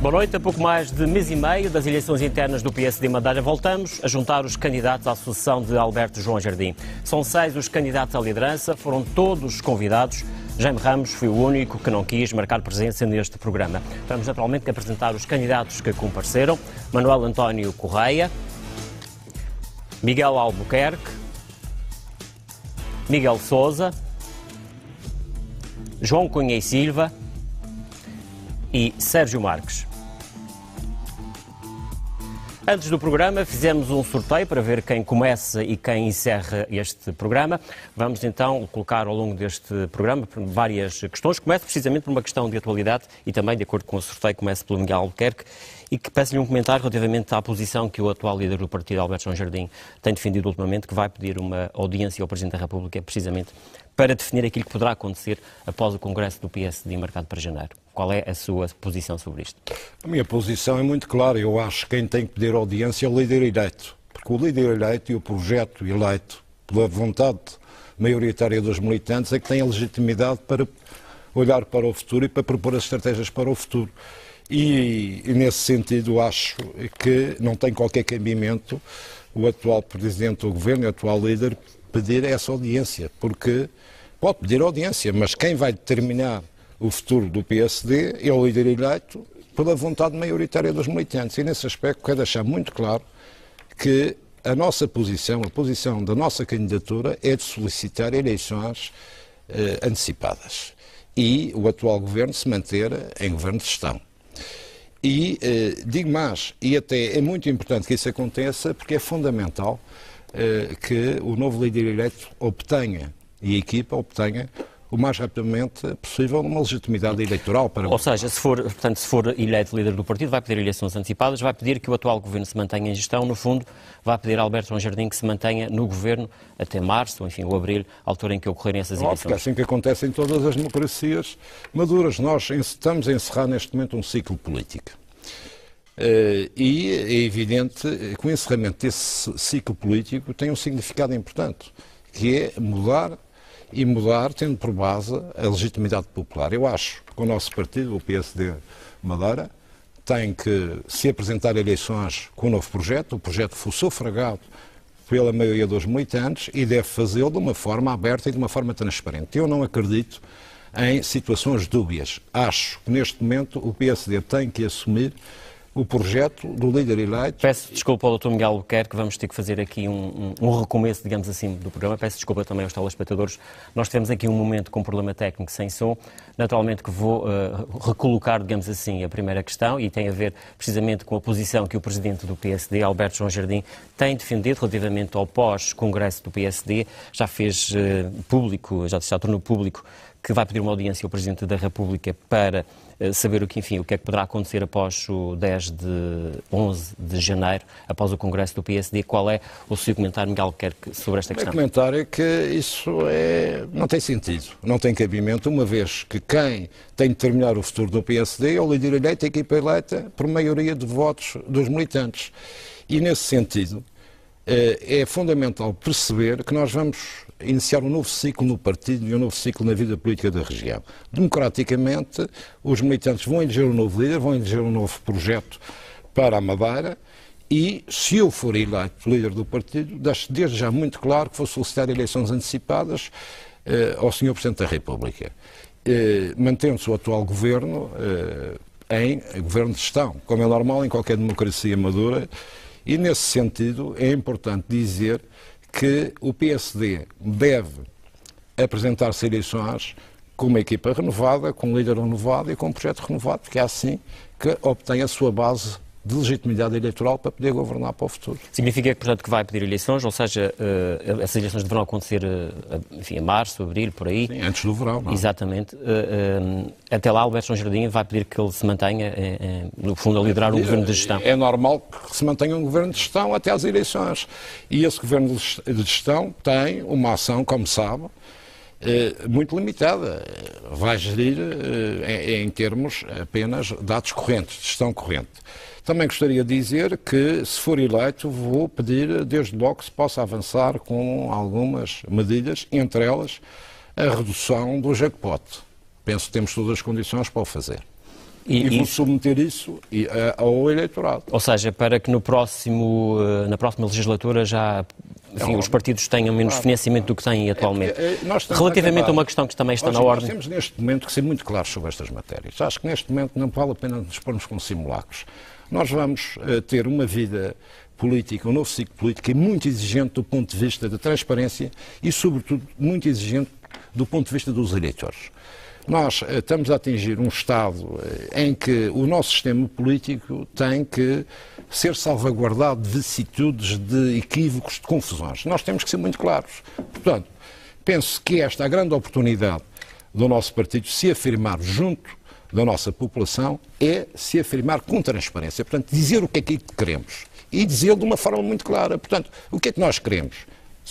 Boa noite. A pouco mais de mês e meio das eleições internas do PSD Madeira, voltamos a juntar os candidatos à sucessão de Alberto João Jardim. São 6 os candidatos à liderança, foram todos convidados. Jaime Ramos foi o único que não quis marcar presença neste programa. Vamos naturalmente apresentar os candidatos que compareceram. Manuel António Correia, Miguel Albuquerque, Miguel Sousa, João Cunha e Silva e Sérgio Marques. Antes do programa fizemos um sorteio para ver quem começa e quem encerra este programa. Vamos então colocar ao longo deste programa várias questões. Começo precisamente por uma questão de atualidade e também, de acordo com o sorteio, começo pelo Miguel Albuquerque e que peço-lhe um comentário relativamente à posição que o atual líder do partido, Alberto João Jardim, tem defendido ultimamente, que vai pedir uma audiência ao Presidente da República precisamente para definir aquilo que poderá acontecer após o Congresso do PSD marcado para janeiro. Qual é a sua posição sobre isto? A minha posição é muito clara. Eu acho que quem tem que pedir audiência é o líder eleito. Porque o líder eleito e o projeto eleito, pela vontade maioritária dos militantes, é que tem a legitimidade para olhar para o futuro e para propor as estratégias para o futuro. E nesse sentido, acho que não tem qualquer cabimento o atual Presidente do Governo e o atual líder pedir essa audiência. Porque pode pedir audiência, mas quem vai determinar o futuro do PSD é o líder eleito pela vontade maioritária dos militantes. E nesse aspecto quero deixar muito claro que a nossa posição, a posição da nossa candidatura é de solicitar eleições antecipadas e o atual governo se manter em governo de gestão. E digo mais, e até é muito importante que isso aconteça porque é fundamental que o novo líder eleito obtenha e a equipa obtenha o mais rapidamente possível uma legitimidade eleitoral para... Ou seja, se for eleito líder do partido, vai pedir eleições antecipadas, vai pedir que o atual governo se mantenha em gestão, no fundo, vai pedir a Alberto João Jardim que se mantenha no governo até março, ou enfim, ou abril, altura em que ocorrerem essas eleições. Porque é assim que acontece em todas as democracias maduras. Nós estamos a encerrar neste momento um ciclo político. E é evidente que o encerramento desse ciclo político tem um significado importante, que é mudar tendo por base a legitimidade popular. Eu acho que o nosso partido, o PSD Madeira, tem que se apresentar a eleições com um novo projeto. O projeto foi sufragado pela maioria dos militantes e deve fazê-lo de uma forma aberta e de uma forma transparente. Eu não acredito em situações dúbias. Acho que neste momento o PSD tem que assumir o projeto do líder eleito. Peço desculpa ao Dr. Miguel Albuquerque, vamos ter que fazer aqui um recomeço, digamos assim, do programa. Peço desculpa também aos telespectadores. Nós tivemos aqui um momento com um problema técnico sem som. Naturalmente que vou recolocar, digamos assim, a primeira questão e tem a ver precisamente com a posição que o Presidente do PSD, Alberto João Jardim, tem defendido relativamente ao pós-congresso do PSD. Já fez público, já tornou público que vai pedir uma audiência ao Presidente da República para saber o que é que poderá acontecer após o 11 de janeiro, após o Congresso do PSD. Qual é o seu comentário, Miguel Albuquerque, sobre esta questão? O meu comentário é que isso não tem sentido, não tem cabimento, uma vez que quem tem de determinar o futuro do PSD é o líder eleito, a equipa eleita, por maioria de votos dos militantes. E nesse sentido, é fundamental perceber que nós vamos iniciar um novo ciclo no partido e um novo ciclo na vida política da região. Democraticamente, os militantes vão eleger um novo líder, vão eleger um novo projeto para a Madeira e, se eu for eleito líder do partido, deixo desde já muito claro que vou solicitar eleições antecipadas ao Sr. Presidente da República, mantendo-se o atual governo em governo de gestão, como é normal em qualquer democracia madura. E, nesse sentido, é importante dizer que o PSD deve apresentar-se a eleições com uma equipa renovada, com um líder renovado e com um projeto renovado, porque é assim que obtém a sua base de legitimidade eleitoral para poder governar para o futuro. Significa, portanto, que vai pedir eleições, ou seja, essas eleições deverão acontecer, enfim, em março, abril, por aí? Sim, antes do verão, não é? Exatamente. Até lá, Alberto João Jardim vai pedir que ele se mantenha, no fundo, a liderar um governo de gestão. É normal que se mantenha um governo de gestão até às eleições. E esse governo de gestão tem uma ação, como sabe, muito limitada. Vai gerir em termos apenas de dados correntes, de gestão corrente. Também gostaria de dizer que, se for eleito, vou pedir desde logo que se possa avançar com algumas medidas, entre elas a redução do jackpot. Penso que temos todas as condições para o fazer. E vou submeter isso ao eleitorado. Ou seja, para que na próxima legislatura já, enfim, os partidos tenham menos financiamento do que têm atualmente. Relativamente a uma questão que também está na ordem... Nós temos neste momento que ser muito claros sobre estas matérias. Acho que neste momento não vale a pena nos pormos com simulacros. Nós vamos ter uma vida política, um novo ciclo político muito exigente do ponto de vista da transparência e, sobretudo, muito exigente do ponto de vista dos eleitores. Nós estamos a atingir um estado em que o nosso sistema político tem que ser salvaguardado de vicissitudes, de equívocos, de confusões. Nós temos que ser muito claros. Portanto, penso que esta é a grande oportunidade do nosso partido se afirmar junto da nossa população, é se afirmar com transparência. Portanto, dizer o que é que queremos e dizer de uma forma muito clara. Portanto, o que é que nós queremos?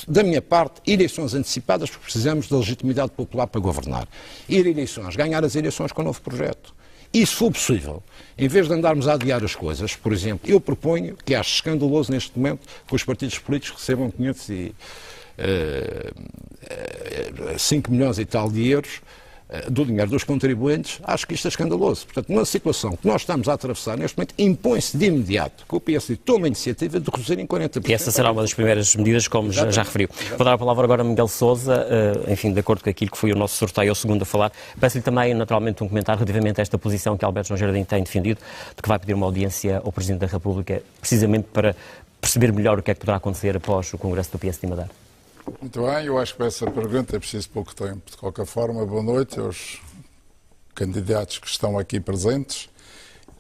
Da minha parte, eleições antecipadas, porque precisamos da legitimidade popular para governar. Ir a eleições, ganhar as eleições com um novo projeto. E, se for possível, em vez de andarmos a adiar as coisas, por exemplo, eu proponho, que acho escandaloso neste momento, que os partidos políticos recebam 5 milhões e tal de euros do dinheiro dos contribuintes. Acho que isto é escandaloso. Portanto, numa situação que nós estamos a atravessar neste momento, impõe-se de imediato que o PSD tome a iniciativa de reduzir em 40%. E essa será uma das primeiras medidas, como já referiu. Vou dar a palavra agora a Miguel Sousa, enfim, de acordo com aquilo que foi o nosso sorteio, é o segundo a falar. Peço-lhe também, naturalmente, um comentário relativamente a esta posição que Alberto João Jardim tem defendido, de que vai pedir uma audiência ao Presidente da República, precisamente para perceber melhor o que é que poderá acontecer após o Congresso do PS de Madeira. Muito bem, eu acho que para essa pergunta é preciso pouco tempo. De qualquer forma, boa noite aos candidatos que estão aqui presentes.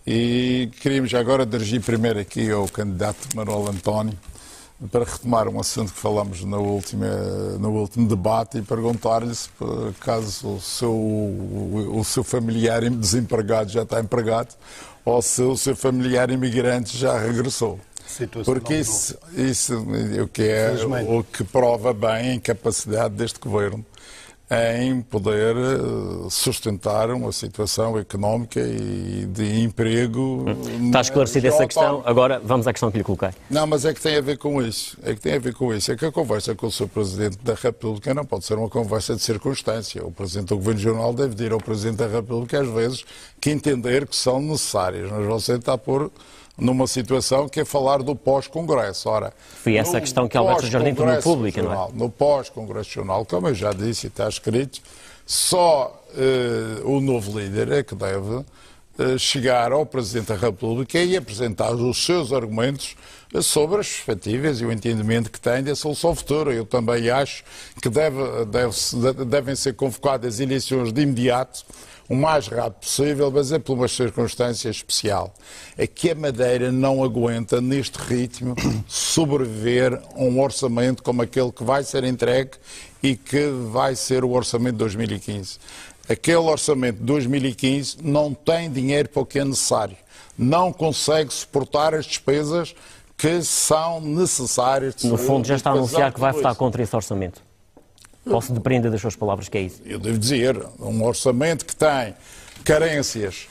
E queríamos agora dirigir primeiro aqui ao candidato Manuel António para retomar um assunto que falamos no último debate e perguntar-lhe se, caso o seu familiar desempregado já está empregado ou se o seu familiar imigrante já regressou. Porque isso o que prova bem a incapacidade deste governo em poder sustentar uma situação económica e de emprego. Está esclarecida essa questão, agora vamos à questão que lhe coloquei. Não, mas é que tem a ver com isso. É que a conversa com o Sr. Presidente da República não pode ser uma conversa de circunstância. O Presidente do Governo Regional deve dir ao Presidente da República, às vezes, que entender que são necessárias. Mas você está a pôr numa situação que é falar do pós-Congresso. Ora, foi essa a questão que Alberto Jardim tornou pública, não é? No pós-Congresso Regional, como eu já disse e está escrito, só o novo líder é que deve chegar ao Presidente da República e apresentar os seus argumentos sobre as perspectivas e o entendimento que tem da solução futura. Eu também acho que devem ser convocadas eleições de imediato, o mais rápido possível, mas é por uma circunstância especial. É que a Madeira não aguenta, neste ritmo, sobreviver a um orçamento como aquele que vai ser entregue e que vai ser o orçamento de 2015. Aquele orçamento de 2015 não tem dinheiro para o que é necessário. Não consegue suportar as despesas que são necessárias. No fundo, já está a anunciar que vai votar contra esse orçamento. Posso depreender das suas palavras que é isso? Eu devo dizer, um orçamento que tem carências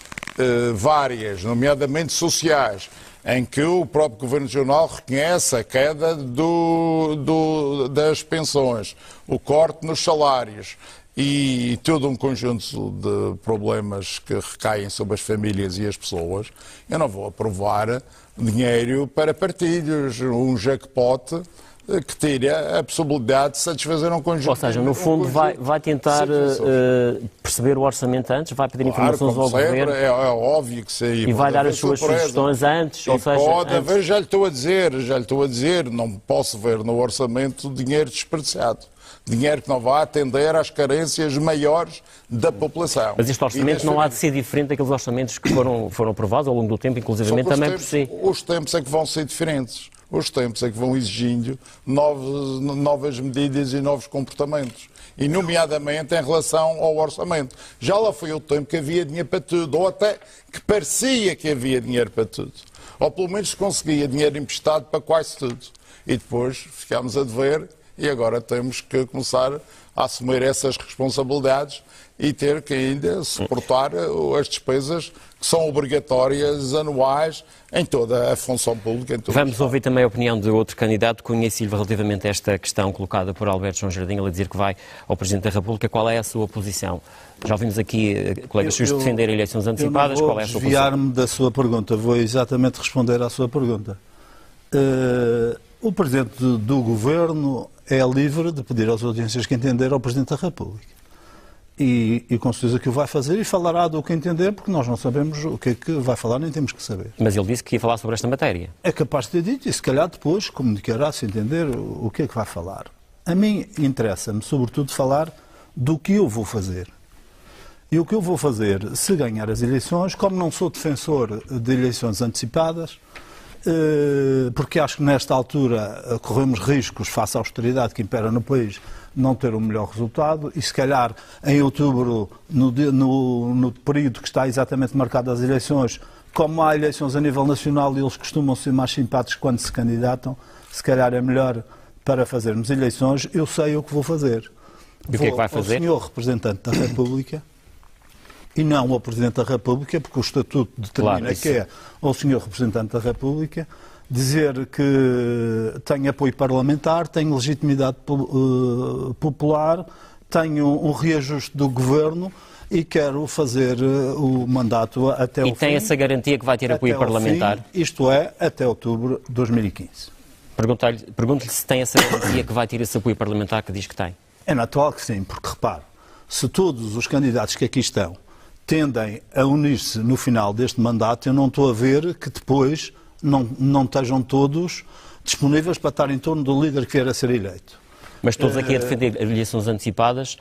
várias, nomeadamente sociais, em que o próprio Governo Regional reconhece a queda das pensões, o corte nos salários e todo um conjunto de problemas que recaem sobre as famílias e as pessoas. Eu não vou aprovar dinheiro para partidos, um jackpot que teria a possibilidade de satisfazer um conjunto... Ou seja, no fundo vai tentar perceber o orçamento antes, vai pedir informações ao Governo... É óbvio que sim. E vai dar as suas sugestões antes, ou seja... Pode haver, já lhe estou a dizer, não posso ver no orçamento dinheiro desperdiciado. Dinheiro que não vai atender às carências maiores da população. Mas este orçamento não há de ser diferente daqueles orçamentos que foram aprovados ao longo do tempo, inclusivamente também por si. Os tempos é que vão ser diferentes. Os tempos é que vão exigindo novas medidas e novos comportamentos. E, nomeadamente, em relação ao orçamento. Já lá foi o tempo que havia dinheiro para tudo, ou até que parecia que havia dinheiro para tudo. Ou, pelo menos, conseguia dinheiro emprestado para quase tudo. E depois ficámos a dever e agora temos que começar a assumir essas responsabilidades e ter que ainda suportar as despesas que são obrigatórias, anuais, em toda a função pública. Vamos ouvir também a opinião de outro candidato, Cunha e Silva, relativamente a esta questão colocada por Alberto João Jardim, ele a dizer que vai ao Presidente da República. Qual é a sua posição? Já ouvimos aqui colegas seus defender eleições antecipadas. Qual é a sua posição? Eu não vou desviar-me da sua pergunta, vou exatamente responder à sua pergunta. O Presidente do Governo é livre de pedir às audiências que entender ao Presidente da República. E com certeza que o vai fazer e falará do que entender, porque nós não sabemos o que é que vai falar, nem temos que saber. Mas ele disse que ia falar sobre esta matéria. É capaz de ter dito e se calhar depois comunicará, se entender, o que é que vai falar. A mim interessa-me, sobretudo, falar do que eu vou fazer. E o que eu vou fazer, se ganhar as eleições, como não sou defensor de eleições antecipadas, porque acho que nesta altura corremos riscos, face à austeridade que impera no país, não ter o melhor resultado e se calhar em outubro, no período que está exatamente marcado às eleições, como há eleições a nível nacional e eles costumam ser mais simpáticos quando se candidatam, se calhar é melhor para fazermos eleições, eu sei o que vou fazer. E o que é que vai fazer? O senhor representante da República e não ao Presidente da República, porque o Estatuto determina que é ao senhor representante da República, dizer que tem apoio parlamentar, tem legitimidade popular, tem um reajuste do Governo e quero fazer o mandato até o fim. E tem essa garantia que vai ter apoio parlamentar? Isto é, até outubro de 2015. Pergunto-lhe se tem essa garantia que vai ter esse apoio parlamentar que diz que tem. É natural que sim, porque repare, se todos os candidatos que aqui estão tendem a unir-se no final deste mandato, eu não estou a ver que depois não estejam todos disponíveis para estar em torno do líder que vier a ser eleito. Mas todos aqui a defender eleições antecipadas,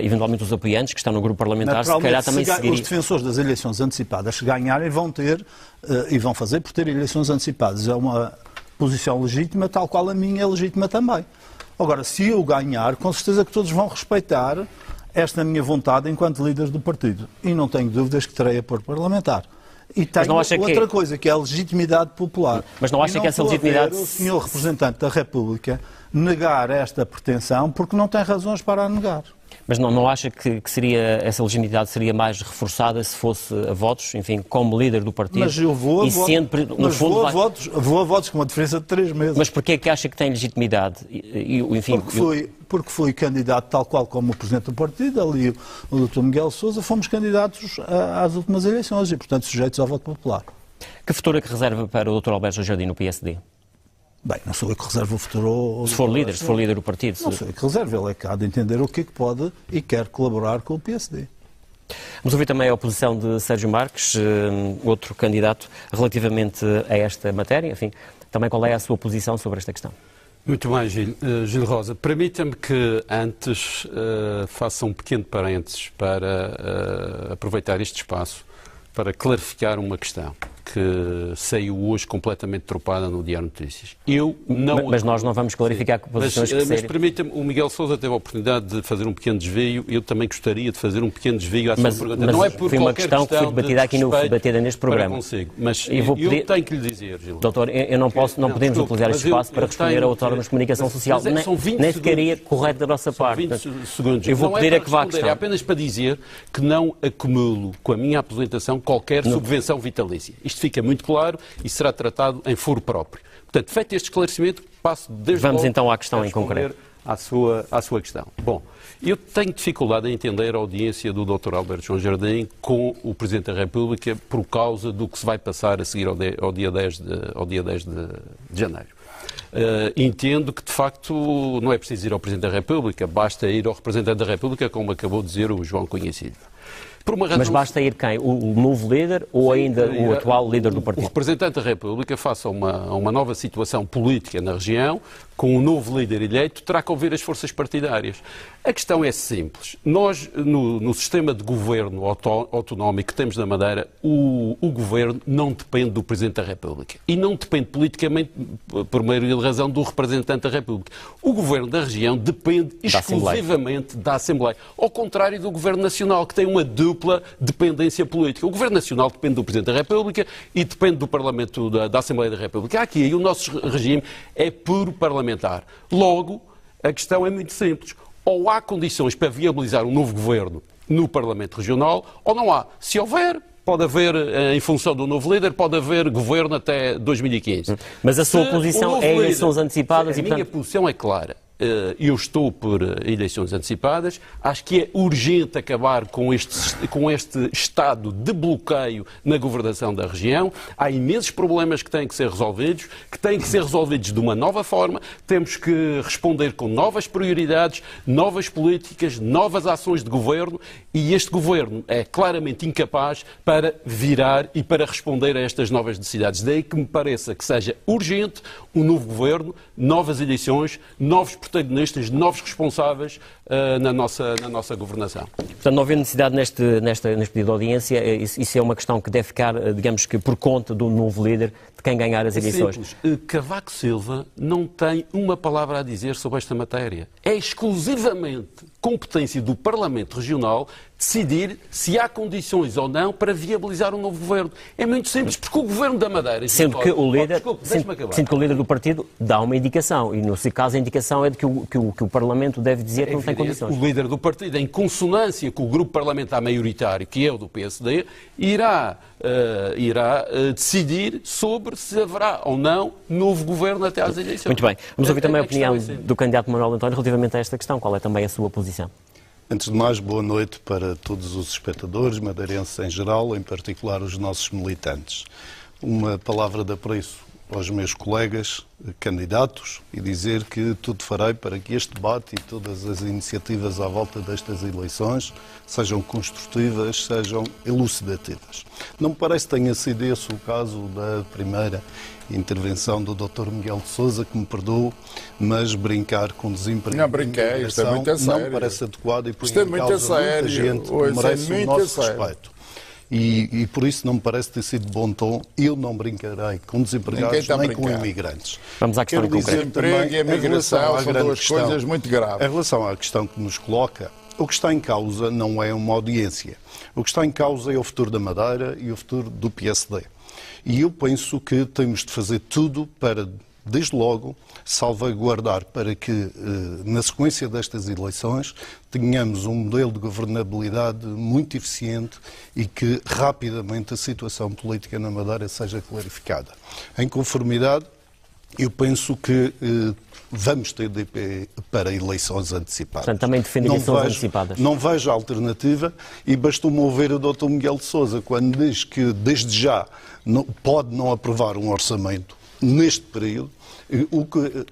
eventualmente os apoiantes que estão no grupo parlamentar, se calhar também seguiriam. Os defensores das eleições antecipadas, se ganharem, vão ter e vão fazer por ter eleições antecipadas. É uma posição legítima, tal qual a minha é legítima também. Agora, se eu ganhar, com certeza que todos vão respeitar esta minha vontade enquanto líder do partido. E não tenho dúvidas que terei apoio parlamentar. E tenho outra coisa, que é a legitimidade popular. Mas não acha que essa legitimidade... o senhor representante da República negar esta pretensão porque não tem razões para a negar. Mas não acha que essa legitimidade seria mais reforçada se fosse a votos, enfim, como líder do partido? Mas eu vou a votos com uma diferença de 3 meses. Mas porquê é que acha que tem legitimidade? Porque fui candidato tal qual como o Presidente do partido, ali o Dr. Miguel Sousa, fomos candidatos às últimas eleições e, portanto, sujeitos ao voto popular. Que futuro é que reserva para o Dr. Alberto João Jardim no PSD? Bem, não sou eu que reservo o futuro... Se for líder do partido. Não sou eu que reservo, ele é que há de entender o que é que pode e quer colaborar com o PSD. Vamos ouvir também a oposição de Sérgio Marques, outro candidato, relativamente a esta matéria. Enfim, também qual é a sua posição sobre esta questão? Muito bem, Gil Rosa. Permita-me que antes faça um pequeno parênteses para aproveitar este espaço para clarificar uma questão que saiu hoje completamente tropada no Diário Notícias. Mas nós não vamos clarificar posições que Mas permita-me, o Miguel Sousa teve a oportunidade de fazer um pequeno desvio, eu também gostaria de fazer um pequeno desvio à sua pergunta. Não é por foi uma questão que foi debatida aqui debatida neste programa. Mas eu tenho que lhe dizer, Gil. Doutor, não podemos utilizar este espaço para responder a outra de comunicação social. Nem sequer correto da nossa parte. 20 segundos. Eu vou pedir a que vá a questão. É apenas para dizer que não acumulo com a minha aposentação qualquer subvenção vitalícia. Isto fica muito claro e será tratado em foro próprio. Portanto, feito este esclarecimento, passo desde Vamos logo então à questão em concreto. À sua questão. Bom, eu tenho dificuldade em entender a audiência do Dr. Alberto João Jardim com o Presidente da República por causa do que se vai passar a seguir ao dia 10 de janeiro. Entendo que, de facto, não é preciso ir ao Presidente da República, basta ir ao Representante da República, como acabou de dizer o João Cunha Silva. Mas basta ir quem? O novo líder ou ainda o atual líder do partido? O representante da República, face a uma nova situação política na região, com um novo líder eleito, terá que ouvir as forças partidárias. A questão é simples. Nós, no sistema de governo autonómico que temos na Madeira, o governo não depende do Presidente da República. E não depende politicamente, por maioria de razão, do representante da República. O governo da região depende exclusivamente da Assembleia. Ao contrário do governo nacional, que tem uma dupla dependência política. O governo nacional depende do Presidente da República e depende do Parlamento, da Assembleia da República. Aqui, o nosso regime é puro parlamentar. Logo, a questão é muito simples. Ou há condições para viabilizar um novo governo no Parlamento Regional, ou não há. Se houver, pode haver, em função do novo líder, pode haver governo até 2015. Mas a sua posição é eleições antecipadas A minha posição é clara. Eu estou por eleições antecipadas. Acho que é urgente acabar com este estado de bloqueio na governação da região. Há imensos problemas que têm que ser resolvidos, de uma nova forma. Temos que responder com novas prioridades, novas políticas, novas ações de governo, e este governo é claramente incapaz para virar e para responder a estas novas necessidades. Daí que me pareça que seja urgente um novo governo, novas eleições, novos protagonistas, novos responsáveis na nossa governação. Portanto, não havendo necessidade neste pedido de audiência, isso é uma questão que deve ficar, digamos que, por conta do novo líder, de quem ganhar as eleições. Simples. Cavaco Silva não tem uma palavra a dizer sobre esta matéria. É exclusivamente competência do Parlamento Regional decidir se há condições ou não para viabilizar um novo governo. É muito simples, porque o governo da Madeira... Sendo que o líder do partido dá uma indicação, e no seu caso a indicação é de que o Parlamento deve dizer que não tem condições. O líder do partido, em consonância com o grupo parlamentar maioritário, que é o do PSD, irá decidir sobre se haverá ou não novo governo até às eleições. Muito bem. Vamos ouvir também a opinião do candidato Manuel António relativamente a esta questão. Qual é também a sua posição? Antes de mais, boa noite para todos os espectadores, madeirenses em geral, em particular os nossos militantes. Uma palavra de apreço aos meus colegas candidatos e dizer que tudo farei para que este debate e todas as iniciativas à volta destas eleições sejam construtivas, sejam elucidativas. Não me parece que tenha sido esse o caso da primeira intervenção do Dr. Miguel de Sousa, que me perdoou, mas brincar com desemprego. Não brinquei, isto é muito a sério. Não me parece adequado e por isto é muito a sério. Muita gente merece o nosso respeito. E por isso não me parece ter sido de bom tom. Eu não brincarei com desempregados nem com imigrantes. Vamos à questão concreta. Desemprego e a migração são duas coisas muito graves. Em relação à questão que nos coloca, o que está em causa não é uma audiência. O que está em causa é o futuro da Madeira e o futuro do PSD. E eu penso que temos de fazer tudo para, desde logo, salvaguardar para que, na sequência destas eleições, tenhamos um modelo de governabilidade muito eficiente e que rapidamente a situação política na Madeira seja clarificada. Em conformidade, eu penso que vamos ter DP para eleições antecipadas. Portanto, também defende eleições antecipadas. Não vejo alternativa e bastou-me ouvir o Dr. Miguel de Sousa quando diz que, desde já, pode não aprovar um orçamento neste período.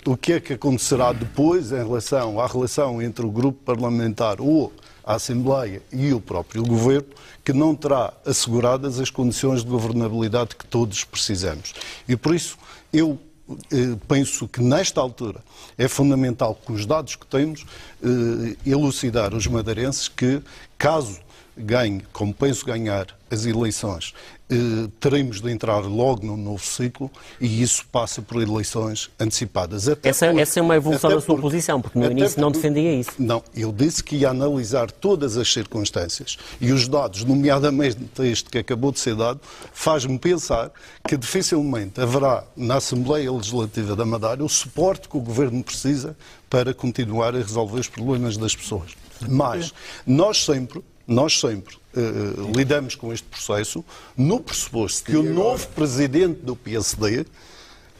O que é que acontecerá depois em relação à relação entre o grupo parlamentar ou a Assembleia e o próprio Governo, que não terá asseguradas as condições de governabilidade que todos precisamos. E por isso eu penso que nesta altura é fundamental, com os dados que temos, elucidar os madeirenses que, caso ganhe, como penso ganhar, as eleições, teremos de entrar logo num novo ciclo e isso passa por eleições antecipadas. Essa é uma evolução da sua posição, porque no início não defendia isso. Não, eu disse que ia analisar todas as circunstâncias e os dados, nomeadamente este que acabou de ser dado, faz-me pensar que dificilmente haverá na Assembleia Legislativa da Madeira o suporte que o Governo precisa para continuar a resolver os problemas das pessoas. Mas nós sempre lidamos com este processo no pressuposto que o novo presidente do PSD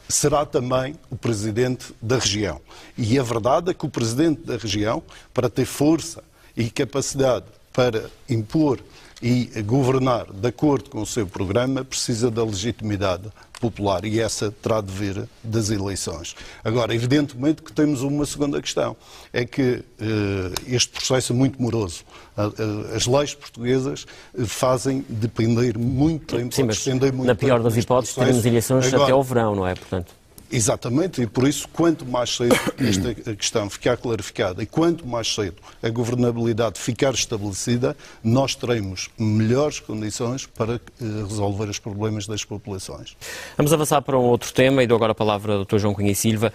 será também o presidente da região. E a verdade é que o presidente da região, para ter força e capacidade para impor e governar de acordo com o seu programa, precisa da legitimidade popular e essa terá de vir das eleições. Agora, evidentemente que temos uma segunda questão, é que este processo é muito moroso. As leis portuguesas fazem depender muito tempo. Sim, mas na pior das hipóteses teremos eleições até ao verão, não é? Portanto... Exatamente, e por isso, quanto mais cedo esta questão ficar clarificada e quanto mais cedo a governabilidade ficar estabelecida, nós teremos melhores condições para resolver os problemas das populações. Vamos avançar para um outro tema e dou agora a palavra ao Dr. João Cunha e Silva,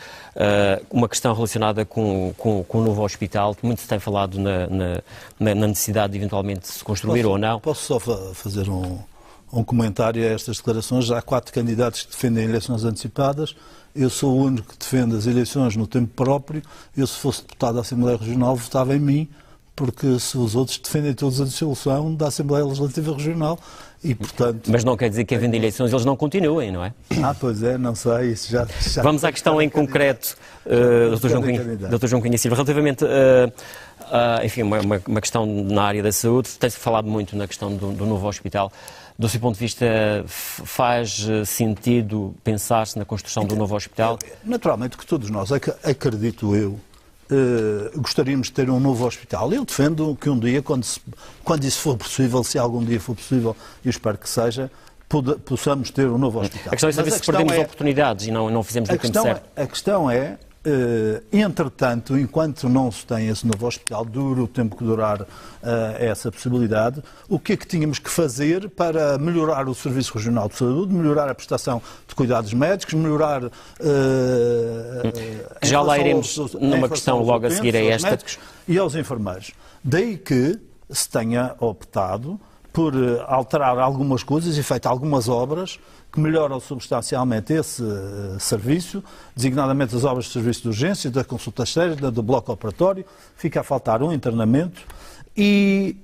uma questão relacionada com o novo hospital, que muito se tem falado na necessidade de eventualmente se construir ou não. Posso só fazer um comentário a estas declarações? Já há 4 candidatos que defendem eleições antecipadas. Eu sou o único que defende as eleições no tempo próprio. Eu, se fosse deputado da Assembleia Regional, votava em mim, porque se os outros defendem todos a dissolução da Assembleia Legislativa Regional, E, portanto... Mas não quer dizer que havendo eleições eles não continuem, não é? Pois é, não sei, isso já Vamos à questão em concreto, Dr. João Cunha Silva, relativamente enfim, uma questão na área da saúde, tem-se falado muito na questão do novo hospital. Do seu ponto de vista, faz sentido pensar-se na construção do novo hospital? Naturalmente que todos nós, acredito eu, gostaríamos de ter um novo hospital. Eu defendo que um dia, quando isso for possível, se algum dia for possível, e eu espero que seja, possamos ter um novo hospital. A questão é saber se perdemos oportunidades e não fizemos no tempo certo. A questão é, entretanto, enquanto não se tem esse novo hospital, dura o tempo que durar essa possibilidade, o que é que tínhamos que fazer para melhorar o Serviço Regional de Saúde, melhorar a prestação de cuidados médicos, melhorar... Já lá iremos numa questão logo a seguir a esta. E aos enfermeiros. Daí que se tenha optado por alterar algumas coisas e feito algumas obras que melhoram substancialmente esse serviço, designadamente as obras de serviço de urgência, da consulta externa, do bloco operatório. Fica a faltar um internamento e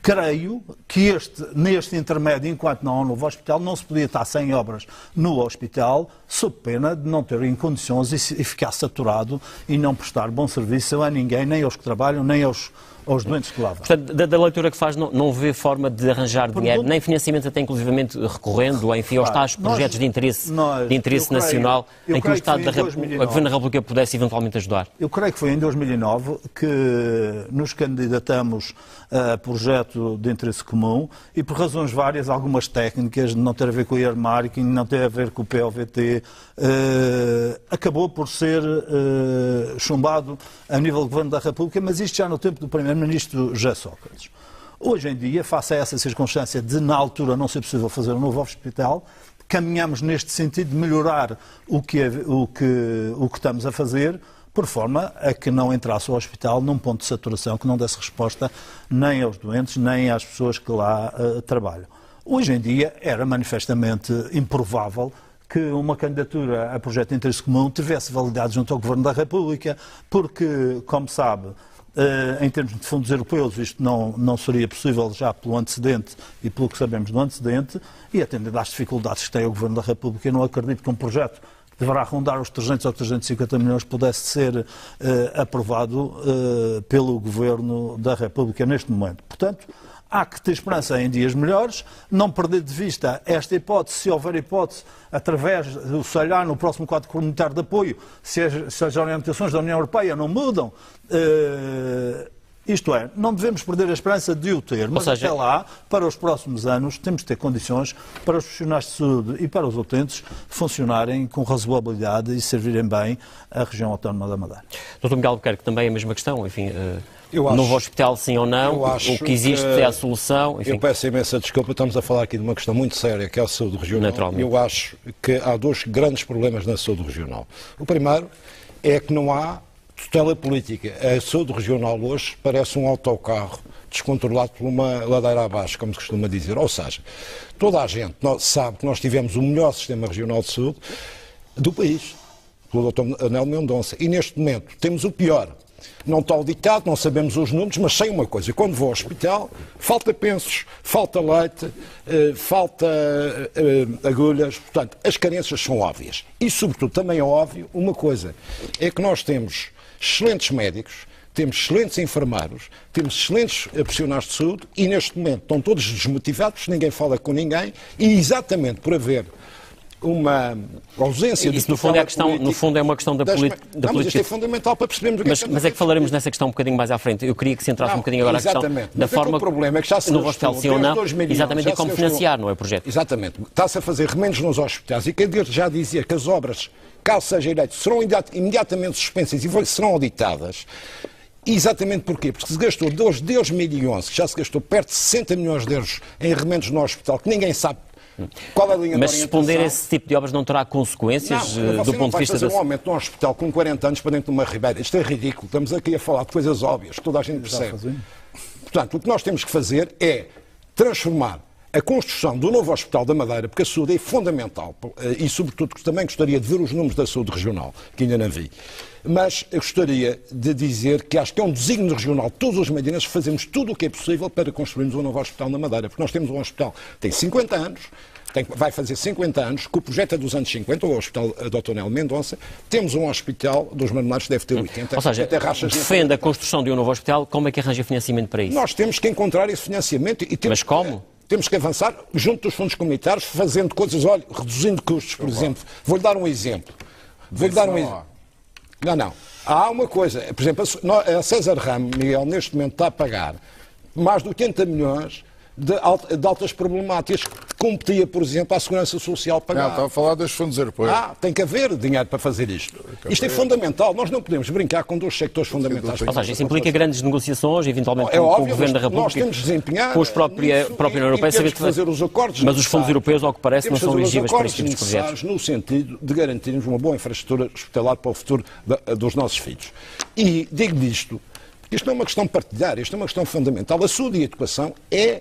creio que neste intermédio, enquanto não há um novo hospital, não se podia estar sem obras no hospital, sob pena de não ter em condições e ficar saturado e não prestar bom serviço a ninguém, nem aos que trabalham, nem aos doentes que lá vão. Portanto, da leitura que faz, não vê forma de arranjar dinheiro, nem financiamento até inclusivamente recorrendo, enfim, aos tais projetos de interesse nacional em que o Estado o Governo da República pudesse eventualmente ajudar? Eu creio que foi em 2009 que nos candidatamos a projeto de interesse comum e por razões várias, algumas técnicas, de não ter a ver com o earmarking, não ter a ver com o POVT, acabou por ser chumbado a nível do Governo da República, mas isto já no tempo do Primeiro-Ministro José Sócrates. Hoje em dia, face a essa circunstância de, na altura, não ser possível fazer um novo hospital, caminhamos neste sentido de melhorar o que estamos a fazer, por forma a que não entrasse o hospital num ponto de saturação que não desse resposta nem aos doentes, nem às pessoas que lá trabalham. Hoje em dia, era manifestamente improvável que uma candidatura a projeto de interesse comum tivesse validade junto ao Governo da República, porque, como sabe, em termos de fundos europeus, isto não seria possível já pelo antecedente e pelo que sabemos do antecedente, e atendendo às dificuldades que tem o Governo da República, eu não acredito que um projeto que deverá rondar os 300 ou 350 milhões pudesse ser aprovado pelo Governo da República neste momento. Portanto, há que ter esperança em dias melhores, não perder de vista esta hipótese, se houver hipótese, através do, sei lá, no próximo quadro comunitário de apoio, se as orientações da União Europeia não mudam, isto é, não devemos perder a esperança de o ter, mas até lá, para os próximos anos, temos de ter condições para os profissionais de saúde e para os utentes funcionarem com razoabilidade e servirem bem a região autónoma da Madeira. Dr. Miguel Albuquerque, também a mesma questão, enfim... novo hospital, sim ou não? O que existe é a solução? Enfim. Eu peço imensa desculpa, estamos a falar aqui de uma questão muito séria, que é a saúde regional. Naturalmente. Eu acho que há dois grandes problemas na saúde regional. O primeiro é que não há tutela política. A saúde regional hoje parece um autocarro descontrolado por uma ladeira abaixo, como se costuma dizer. Ou seja, toda a gente sabe que nós tivemos o melhor sistema regional de saúde do país, pelo Dr. Anel Mendonça. E neste momento temos o pior. Não está auditado, não sabemos os números, mas sei uma coisa, quando vou ao hospital, falta pensos, falta leite, falta agulhas, portanto, as carências são óbvias. E, sobretudo, também é óbvio uma coisa, é que nós temos excelentes médicos, temos excelentes enfermeiros, temos excelentes profissionais de saúde e, neste momento, estão todos desmotivados, ninguém fala com ninguém e, exatamente por haver uma ausência de... Isso, no fundo, no fundo, é uma questão da política. Mas isto é fundamental para percebermos o que mas é que falaremos nessa questão um bocadinho mais à frente. Eu queria que se entrasse um bocadinho agora a questão da forma... O problema é que já se no hospital, sim ou não, exatamente, e como financiar, não é o projeto? Exatamente. Está-se a fazer remendos nos hospitais e quem já dizia que as obras, caso seja eleito, serão imediatamente suspensas e serão auditadas. Exatamente porquê? Porque se gastou, desde 2011, já se gastou perto de 60 milhões de euros em remendos no hospital, que ninguém sabe qual é a linha mas de responder a esse tipo de obras não terá consequências do ponto de vista fazer um aumento num hospital com 40 anos para dentro de uma ribeira. Isto é ridículo. Estamos aqui a falar de coisas óbvias, que toda a gente percebe. Portanto, o que nós temos que fazer é transformar a construção do novo Hospital da Madeira, porque a saúde é fundamental, e sobretudo também gostaria de ver os números da saúde regional, que ainda não vi. Mas eu gostaria de dizer que acho que é um desígnio regional, todos os madeirenses fazemos tudo o que é possível para construirmos um novo Hospital na Madeira, porque nós temos um hospital que tem 50 anos, vai fazer 50 anos, que o projeto é dos anos 50, o Hospital Dr. Nelo Mendonça. Temos um hospital dos Marmelados que deve ter 80. Ou seja, defende a construção de um novo hospital, como é que arranja financiamento para isso? Nós temos que encontrar esse financiamento. Mas como? Temos que avançar junto dos fundos comunitários, fazendo coisas, olha, reduzindo custos, por exemplo. Vou-lhe dar um exemplo. Não. Há uma coisa, por exemplo, a César Ramos, Miguel, neste momento está a pagar mais de 80 milhões de altas problemáticas que competia, por exemplo, à Segurança Social pagar. Não, está a falar dos fundos europeus. Tem que haver dinheiro para fazer isto. Isto é fundamental. Nós não podemos brincar com dois sectores fundamentais. Ou seja, isso implica grandes negociações, eventualmente é com óbvio, o Governo da República, nós temos de desempenhar com a própria União Europeia, saber que fazer os acordos. Mas os fundos europeus, ao que parece, não são elegíveis para este tipo de projetos. No sentido de garantirmos uma boa infraestrutura hospitalar para o futuro dos nossos filhos. E digo isto, isto não é uma questão partilhar, isto é uma questão fundamental. A saúde e a educação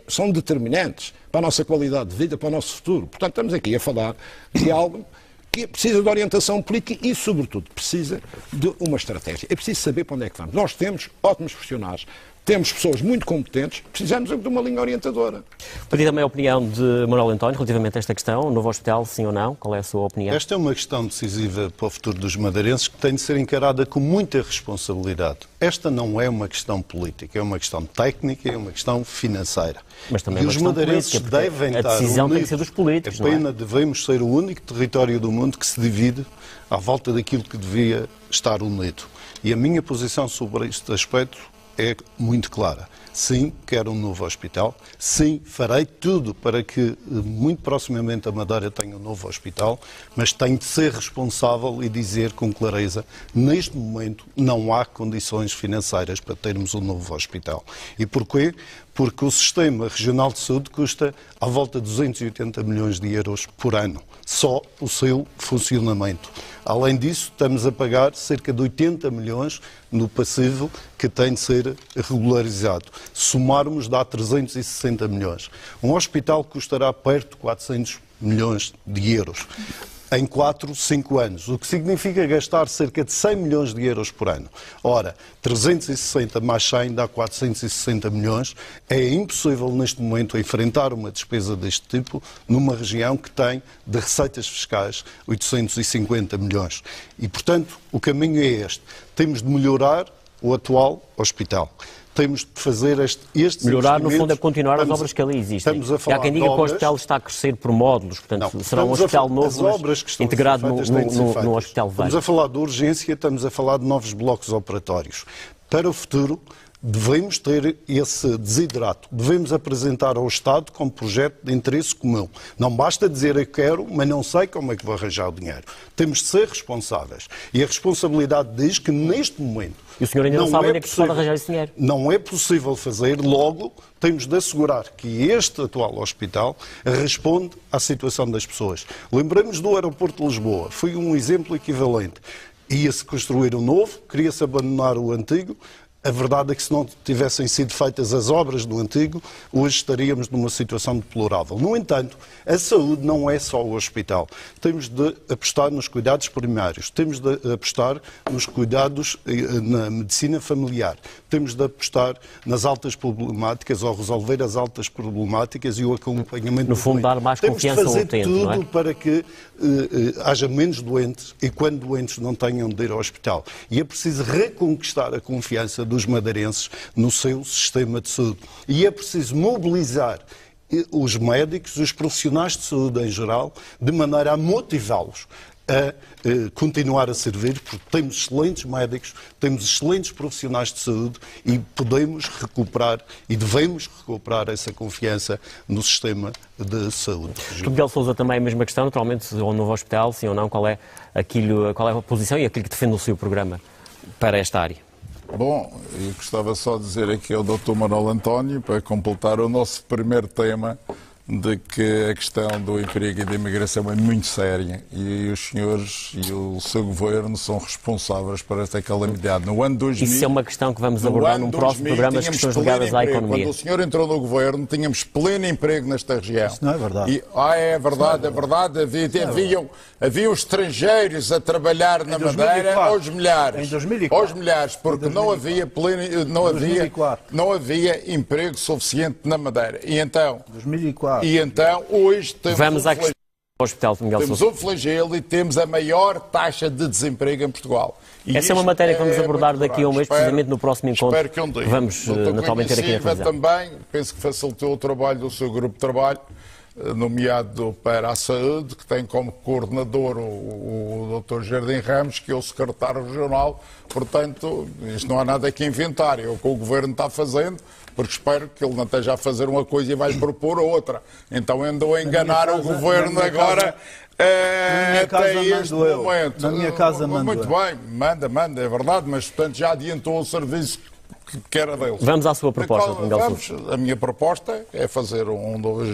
são determinantes para a nossa qualidade de vida, para o nosso futuro. Portanto, estamos aqui a falar de algo que precisa de orientação política e, sobretudo, precisa de uma estratégia. É preciso saber para onde é que vamos. Nós temos ótimos profissionais, temos pessoas muito competentes, precisamos de uma linha orientadora. Pedi também a opinião de Manuel António relativamente a esta questão, novo hospital, sim ou não? Qual é a sua opinião? Esta é uma questão decisiva para o futuro dos madeirenses que tem de ser encarada com muita responsabilidade. Esta não é uma questão política, é uma questão técnica, é uma questão financeira. Mas também e é uma os questão madeirenses política, devem a estar decisão unidos. tem que ser dos políticos, É pena, não é? devemos ser o único território do mundo que se divide à volta daquilo que devia estar unido. E a minha posição sobre este aspecto é muito clara. Sim, quero um novo hospital. Sim, farei tudo para que muito proximamente a Madeira tenha um novo hospital, mas tenho de ser responsável e dizer com clareza, neste momento não há condições financeiras para termos um novo hospital. E porquê? Porque o Sistema Regional de Saúde custa à volta de 280 milhões de euros por ano, só o seu funcionamento. Além disso, estamos a pagar cerca de 80 milhões no passivo que tem de ser regularizado. Somarmos dá 360 milhões. Um hospital custará perto de 400 milhões de euros em 4, 5 anos, o que significa gastar cerca de 100 milhões de euros por ano. Ora, 360 mais 100 dá 460 milhões. É impossível neste momento enfrentar uma despesa deste tipo numa região que tem de receitas fiscais 850 milhões. E, portanto, o caminho é este. Temos de melhorar o atual hospital. Temos de fazer estes melhorar, no fundo, é continuar as obras que ali existem. E há quem diga que o hospital está a crescer por módulos, portanto, não, será um hospital novo, integrado num hospital velho. Estamos a falar de urgência, estamos a falar de novos blocos operatórios. Para o futuro, devemos ter esse desidrato. Devemos apresentar ao Estado como projeto de interesse comum. Não basta dizer eu quero, mas não sei como é que vou arranjar o dinheiro. Temos de ser responsáveis. E a responsabilidade diz que neste momento e o senhor ainda não sabe onde é que se pode arranjar esse dinheiro. Não é possível fazer, logo temos de assegurar que este atual hospital responde à situação das pessoas. Lembramos do aeroporto de Lisboa, foi um exemplo equivalente. Ia-se construir um novo, queria-se abandonar o antigo. A verdade é que se não tivessem sido feitas as obras do antigo, hoje estaríamos numa situação deplorável. No entanto, a saúde não é só o hospital. Temos de apostar nos cuidados primários, temos de apostar nos cuidados na medicina familiar, temos de apostar nas altas problemáticas ou resolver as altas problemáticas e o acompanhamento. No fundo, dar mais confiança ao utente, temos de fazer tudo não é? para que haja menos doentes e quando doentes não tenham de ir ao hospital. E é preciso reconquistar a confiança dos madeirenses no seu sistema de saúde. E é preciso mobilizar os médicos, os profissionais de saúde em geral, de maneira a motivá-los a continuar a servir, porque temos excelentes médicos, temos excelentes profissionais de saúde e podemos recuperar e devemos recuperar essa confiança no sistema de saúde. Miguel Sousa, também a mesma questão, naturalmente, o novo hospital, sim ou não, qual é a posição e aquilo que defende o seu programa para esta área? Bom, eu gostava só de dizer aqui ao Dr. Manuel António, para completar o nosso primeiro tema, de que a questão do emprego e da imigração é muito séria e os senhores e o seu governo são responsáveis por esta calamidade. No ano 2000... Isso é uma questão que vamos abordar num próximo programa, as questões ligadas à economia. Quando o senhor entrou no governo, tínhamos pleno emprego nesta região. Isso não é verdade. É verdade. Havia os estrangeiros a trabalhar na Madeira aos milhares. Em 2004. Aos milhares, porque não havia emprego suficiente na Madeira. E então, 2004. hoje temos Vamos à questão do Hospital de Miguel temos Sousa. um flagelo e temos a maior taxa de desemprego em Portugal. E essa é uma matéria que vamos abordar muito daqui a um mês, grave. precisamente no próximo encontro. Espero que um dia. Vamos naturalmente ter aqui a televisão. Também, penso que facilitou o trabalho do seu grupo de trabalho, nomeado para a saúde, que tem como coordenador o Dr. Jardim Ramos, que é o secretário regional. Portanto, isto não há nada que inventar, é o que o Governo está fazendo, porque espero que ele não esteja a fazer uma coisa e vai propor outra. Então andou a enganar o Governo agora até este momento. Na minha casa mando. Muito bem, manda, é verdade, mas portanto já adiantou o serviço que era deles. Vamos à sua proposta, Miguel Sousa. A minha proposta é fazer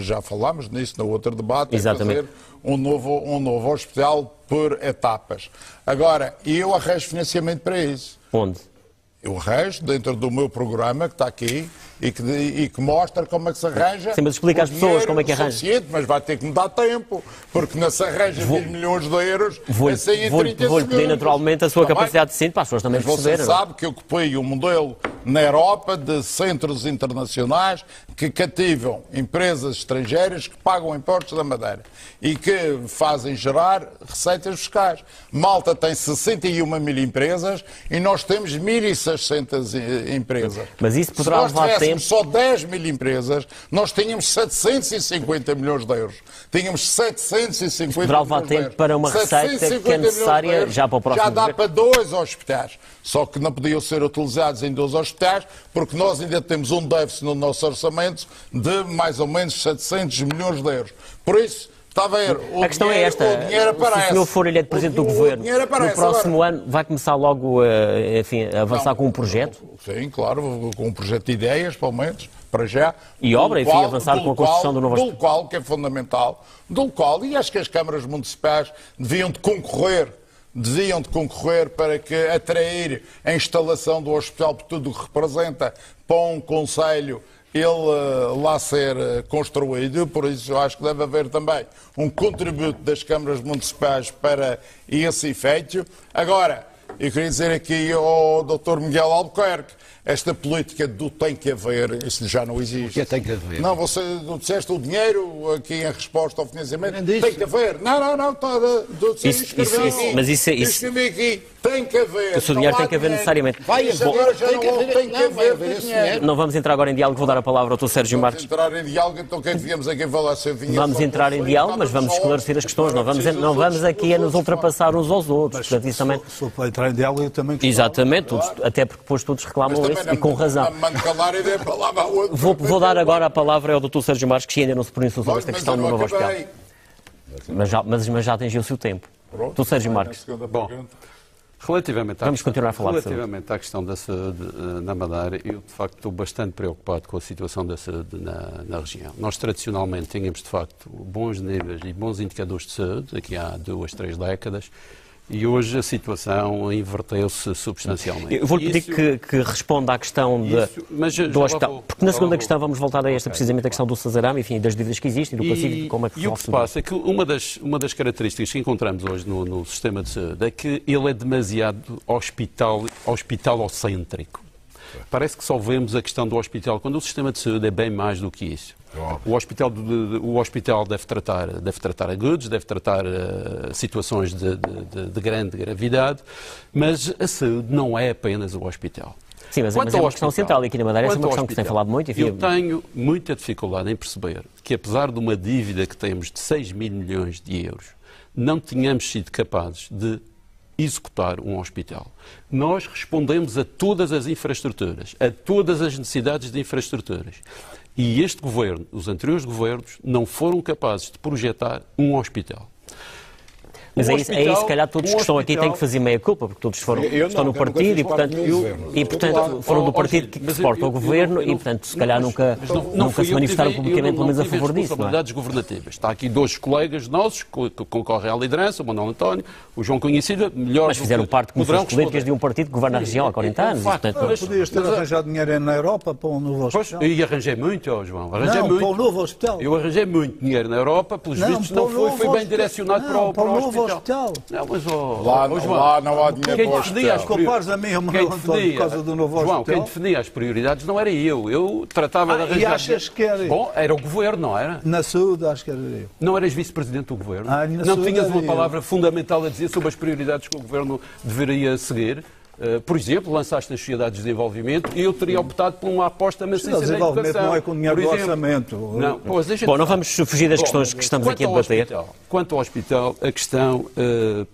já falámos nisso no outro debate, Exatamente. é fazer um novo hospital por etapas. Agora, eu arranjo financiamento para isso. Onde? Eu arranjo dentro do meu programa que está aqui e que mostra como é que se arranja. Sim, mas explica às pessoas como é que arranja. Mas vai ter que me dar tempo, porque não se arranja 20 milhões de euros Vou-lhe pedir naturalmente a sua capacidade de síntese para as pessoas também perceberem. Você sabe que eu ocupei um modelo na Europa de centros internacionais que cativam empresas estrangeiras que pagam impostos da Madeira e que fazem gerar receitas fiscais. Malta tem 61 mil empresas e nós temos 1.600 empresas. Mas isso poderá levar tempo. Só 10 mil empresas, nós tínhamos 750 milhões de euros. Tínhamos 750 poderá levar milhões de euros. tempo para uma receita que é necessária já para o próximo Já dá governo. para 2 hospitais. Só que não podiam ser utilizados em 2 hospitais, porque nós ainda temos um déficit no nosso orçamento de mais ou menos 700 milhões de euros. Por isso, está a ver, a questão é esta, se o senhor for eleito Presidente do Governo, no próximo ano vai começar logo a avançar com um projeto? Sim, claro, com um projeto de ideias, pelo menos, para já. E obra, enfim, avançar com a construção do novo hospital. Do qual, que é fundamental, e acho que as câmaras municipais deviam de concorrer para que atrair a instalação do hospital, por tudo o que representa, para um concelho ele lá ser construído, por isso eu acho que deve haver também um contributo das câmaras municipais para esse efeito. Agora, eu queria dizer aqui ao Dr. Miguel Albuquerque, esta política do tem que haver, isso já não existe. O que tem que haver? Não, você disseste o dinheiro aqui em resposta ao financiamento. Tem que haver. Não, escrevi aqui. Tem que haver. O seu dinheiro tem que haver necessariamente. Não vamos entrar agora em diálogo, vou dar a palavra ao Dr. Sérgio Marques. Vamos entrar em diálogo, então quem viemos aqui falar? Vamos entrar em diálogo, mas vamos esclarecer as questões. Não vamos aqui a nos ultrapassar uns aos outros. Portanto, isso também... Se for para entrar em diálogo, eu também... Exatamente, até porque depois todos reclamam isso e com razão. Vou dar agora a palavra ao Dr. Sérgio Marques, que ainda não se pronunciou sobre esta questão do novo hospital. Mas já atingiu o seu tempo. Dr. Sérgio Marques. Bom, vamos continuar a falar relativamente à questão da saúde na Madeira, eu de facto estou bastante preocupado com a situação da saúde na região. Nós tradicionalmente tínhamos de facto bons níveis e bons indicadores de saúde, aqui há 2, 3 décadas, e hoje a situação inverteu-se substancialmente. Eu vou-lhe pedir que responda à questão do hospital. Porque na segunda questão vamos voltar a esta, precisamente a questão do Sazarame, enfim, das dívidas que existem, do Pacífico, como é que E o que se passa é que uma das características que encontramos hoje no sistema de saúde é que ele é demasiado hospitalocêntrico. Parece que só vemos a questão do hospital, quando o sistema de saúde é bem mais do que isso. O hospital deve tratar agudos, deve tratar situações de grande gravidade, mas a saúde não é apenas o hospital. Sim, mas é uma questão central aqui na Madeira, essa é uma questão que se tem falado muito. Enfim, eu tenho muita dificuldade em perceber que, apesar de uma dívida que temos de 6 mil milhões de euros, não tínhamos sido capazes de executar um hospital. Nós respondemos a todas as infraestruturas, a todas as necessidades de infraestruturas. E este governo, os anteriores governos, não foram capazes de projetar um hospital. Mas é isso, se calhar todos que estão aqui têm que fazer meia culpa, porque todos estão no partido e, portanto, foram do partido que suporta o governo e, portanto, se calhar nunca se manifestaram publicamente, pelo menos, a favor disso. Responsabilidades governativas. Está aqui dois colegas nossos que concorrem à liderança, o Manuel António, o João Conhecido, melhor. Mas fizeram parte de comissões políticas de um partido que governa a região há 40 anos. Mas podias ter arranjado dinheiro na Europa para um novo hospital. E arranjei muito, João. Arranjei muito. Para um novo hospital. Eu arranjei muito dinheiro na Europa, pelos vistos não foi bem direcionado para o hospital. Não, mas lá não há dinheiro para o hospital. Compares a mim ao Manuel António por causa do novo hospital. João, quem definia as prioridades não era eu. Eu tratava de arranjar... E achas que era? Bom, era o governo, não era? Na saúde, acho que era eu. Não eras vice-presidente do governo? Não tinhas uma palavra fundamental a dizer sobre as prioridades que o governo deveria seguir? Por exemplo, lançaste as sociedades de desenvolvimento e eu teria optado por uma aposta maciça na educação. Não é com dinheiro do orçamento. Não, Bom, não vamos fugir das questões que estamos aqui a debater. Quanto ao hospital, a questão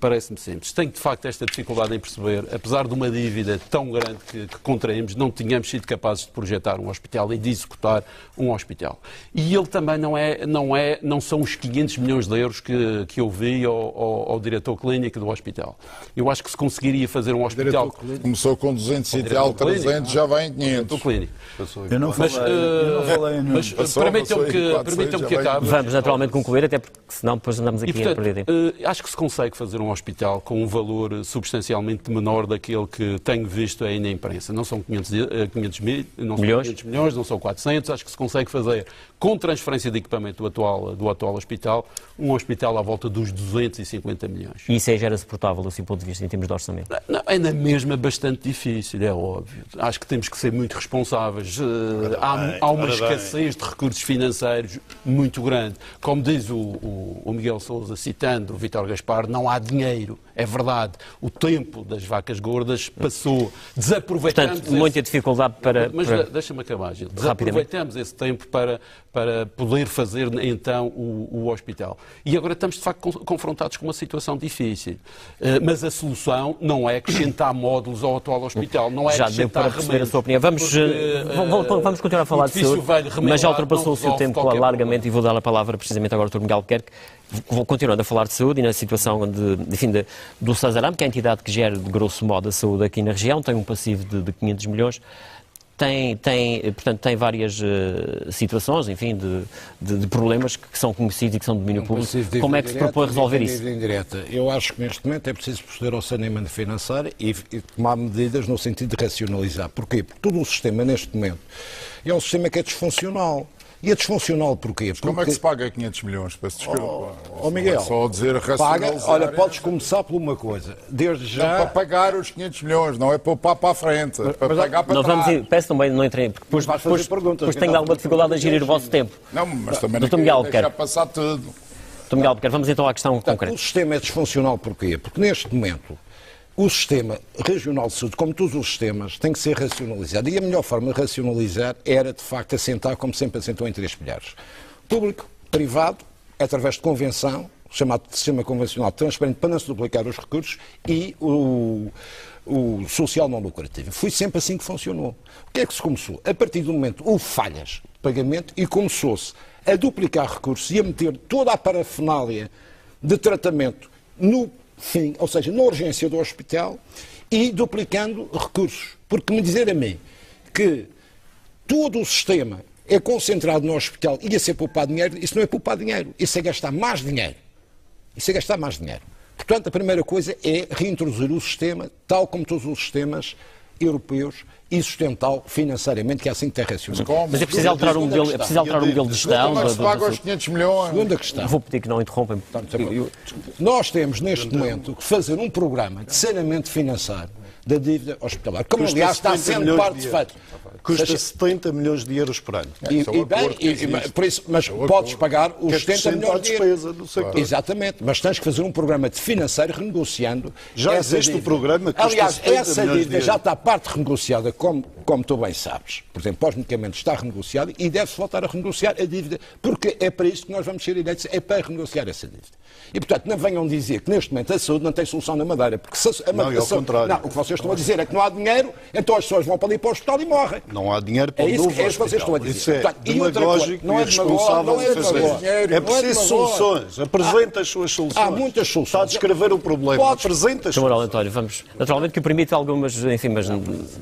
parece-me simples. Tenho, de facto, esta dificuldade em perceber, apesar de uma dívida tão grande que contraímos, não tínhamos sido capazes de projetar um hospital e de executar um hospital. E ele também não são os 500 milhões de euros que eu vi ao diretor clínico do hospital. Eu acho que se conseguiria fazer um hospital... Começou com 200 e tal, 300, já vai em 500. O clínico. Eu não falei. Mas permitam-me que acabe. Vamos naturalmente concluir, até porque senão depois andamos aqui a perder tempo. Acho que se consegue fazer um hospital com um valor substancialmente menor daquele que tenho visto aí na imprensa. Não são 500 milhões, não são 400. Acho que se consegue fazer, com transferência de equipamento do atual hospital, um hospital à volta dos 250 milhões. E isso aí já era suportável, do seu ponto de vista, em termos de orçamento? Não, é na mesma bastante difícil, é óbvio. Acho que temos que ser muito responsáveis. Há uma escassez de recursos financeiros muito grande. Como diz o Miguel Sousa, citando o Vítor Gaspar, não há dinheiro. É verdade. O tempo das vacas gordas passou. Desaproveitamos... Portanto, muita dificuldade para... Mas deixa-me acabar, Gil. Desaproveitamos esse tempo para poder fazer, então, o hospital. E agora estamos, de facto, confrontados com uma situação difícil. Mas a solução não é acrescentar módulos ao atual hospital. Não é já deu para perceber a sua opinião. Vamos continuar a falar de saúde, mas já ultrapassou o seu tempo largamente e vou dar a palavra precisamente agora ao Dr. Miguel Albuquerque. Vou continuando a falar de saúde e na situação do Sasaram, que é a entidade que gera, de grosso modo, a saúde aqui na região, tem um passivo de 500 milhões. Portanto, tem várias situações, enfim, de problemas que são conhecidos e que são de domínio público. Como é que se propõe resolver isso? Eu acho que neste momento é preciso proceder ao saneamento financeiro e tomar medidas no sentido de racionalizar. Porquê? Porque todo o sistema, neste momento, é um sistema que é disfuncional. E é disfuncional porquê? Porque... Como é que se paga 500 milhões? Peço desculpa. Miguel, só dizer racionalizar. Olha, podes começar por uma coisa. Desde já... Não, para pagar os 500 milhões, não é poupar para a frente, é para pagar para trás. Peço também, não entrei, porque depois tenho alguma dificuldade a gerir o vosso tempo. Não, mas também não quero deixar passar tudo. Dr. Miguel Albuquerque, vamos então à questão concreta. O sistema é disfuncional porquê? Porque neste momento o sistema regional de saúde, como todos os sistemas, tem que ser racionalizado. E a melhor forma de racionalizar era, de facto, assentar, como sempre assentou, em três pilares. Público, privado, através de convenção, chamado de sistema convencional transparente, para não se duplicar os recursos, e o social não lucrativo. Foi sempre assim que funcionou. O que é que se começou? A partir do momento houve falhas de pagamento e começou-se a duplicar recursos e a meter toda a parafernália de tratamento no fim, ou seja, na urgência do hospital e duplicando recursos. Porque me dizer a mim que todo o sistema é concentrado no hospital e a ser poupado dinheiro, isso não é poupar dinheiro, isso é gastar mais dinheiro. Isso é gastar mais dinheiro. Portanto, a primeira coisa é reintroduzir o sistema, tal como todos os sistemas europeus, e sustentá-lo financeiramente, que é assim que tem racional. Mas é preciso alterar um modelo de gestão. Como é que se paga os 500 milhões? Segunda questão. Vou pedir que não interrompam. Nós temos, neste momento, que fazer um programa de saneamento financeiro da dívida hospitalar, como aliás está sendo parte feita. Custa 70 milhões de euros por ano. Mas podes pagar os 70 milhões de euros. Despesa do sector. Exatamente, mas tens que fazer um programa de financeiro renegociando. Já existe o programa que aliás, essa dívida já está parte renegociada, como como tu bem sabes, por exemplo, para os medicamentos está renegociado e deve-se voltar a renegociar a dívida, porque é para isso que nós vamos ser eleitos, é para renegociar essa dívida. E, portanto, não venham dizer que neste momento a saúde não tem solução na Madeira, porque não, é ao contrário. Não, o que vocês estão a dizer é que não há dinheiro, então as pessoas vão para ali para o hospital e morrem. Não há dinheiro para o novo hospital. É isso que vocês estão a dizer. Isso é portanto, demagógico e irresponsável de fazer. É preciso soluções. Apresenta as suas soluções. Há muitas soluções. Está a descrever o problema. Apresenta as soluções. António, vamos, naturalmente que o permite algumas, enfim, mas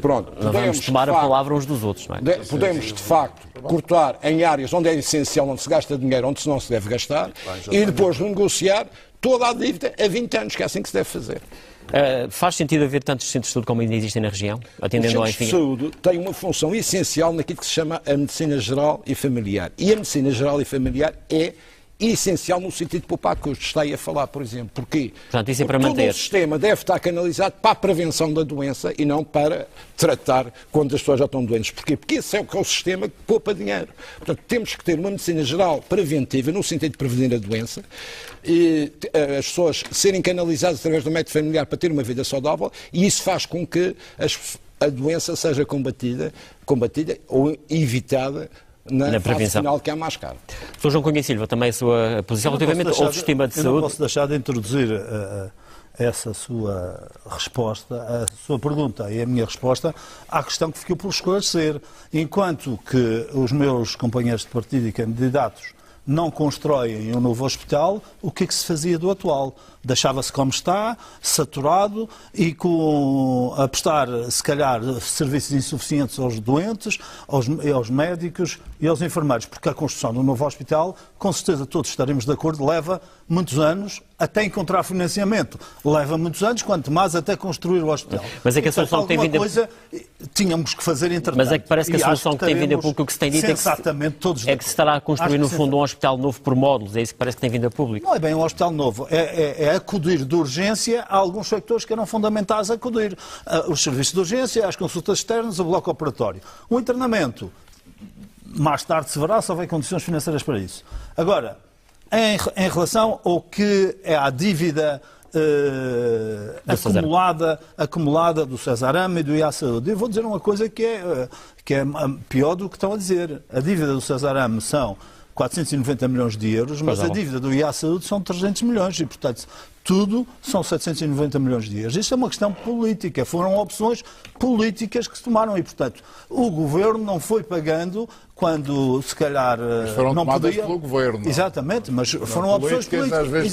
pronto, não vamos tomar a palavra uns dos outros, não é? Podemos, de facto, cortar em áreas onde é essencial, onde se gasta dinheiro, onde não se deve gastar, e depois renegociar toda a dívida a 20 anos, que é assim que se deve fazer. Faz sentido haver tantos centros de saúde como ainda existem na região? Atendendo Os centros de saúde têm uma função essencial naquilo que se chama a medicina geral e familiar. E a medicina geral e familiar é essencial no sentido de poupar custos. Está aí a falar, por exemplo. Porquê? Portanto, isso é para Porque manter. todo o sistema deve estar canalizado para a prevenção da doença e não para tratar quando as pessoas já estão doentes. Porquê? Porque esse é o sistema que poupa dinheiro. Portanto, temos que ter uma medicina geral preventiva, no sentido de prevenir a doença, e as pessoas serem canalizadas através do método familiar para ter uma vida saudável, e isso faz com que a doença seja combatida ou evitada na fase final, que é a mais cara. Sr. João Cunha Silva, também a sua posição relativamente ao sistema de saúde. Eu não posso deixar de introduzir essa sua resposta, a sua pergunta e a minha resposta à questão que ficou por esclarecer. Enquanto que os meus companheiros de partido e candidatos não constroem um novo hospital, o que é que se fazia do atual? Deixava-se como está, saturado e a prestar, se calhar, serviços insuficientes aos doentes, aos médicos e aos enfermeiros, porque a construção de um novo hospital, com certeza todos estaremos de acordo, leva muitos anos até encontrar financiamento. Leva muitos anos, quanto mais até construir o hospital. Mas é que a solução que tem vindo coisa tínhamos que fazer entretanto. Mas é que parece que a solução que tem vindo a público, o que se tem dito é que se estará a construir, no fundo, um hospital novo por módulos. É isso que parece que tem vindo a público. Não é bem um hospital novo. É acudir de urgência a alguns sectores que eram fundamentais a acudir. Os serviços de urgência, as consultas externas, o bloco operatório. O internamento, mais tarde se verá se houver condições financeiras para isso. Agora, em relação ao que é a dívida acumulada do Cesarame e do IA Saúde, eu vou dizer uma coisa que é pior do que estão a dizer. A dívida do Cesarame são 490 milhões de euros, mas a dívida do IA Saúde são 300 milhões e, portanto, tudo são 790 milhões de euros. Isto é uma questão política, foram opções políticas que se tomaram e, portanto, o Governo não foi pagando quando, se calhar, mas foram não tomadas podia... pelo Governo. Exatamente, mas foram opções políticas. Às vezes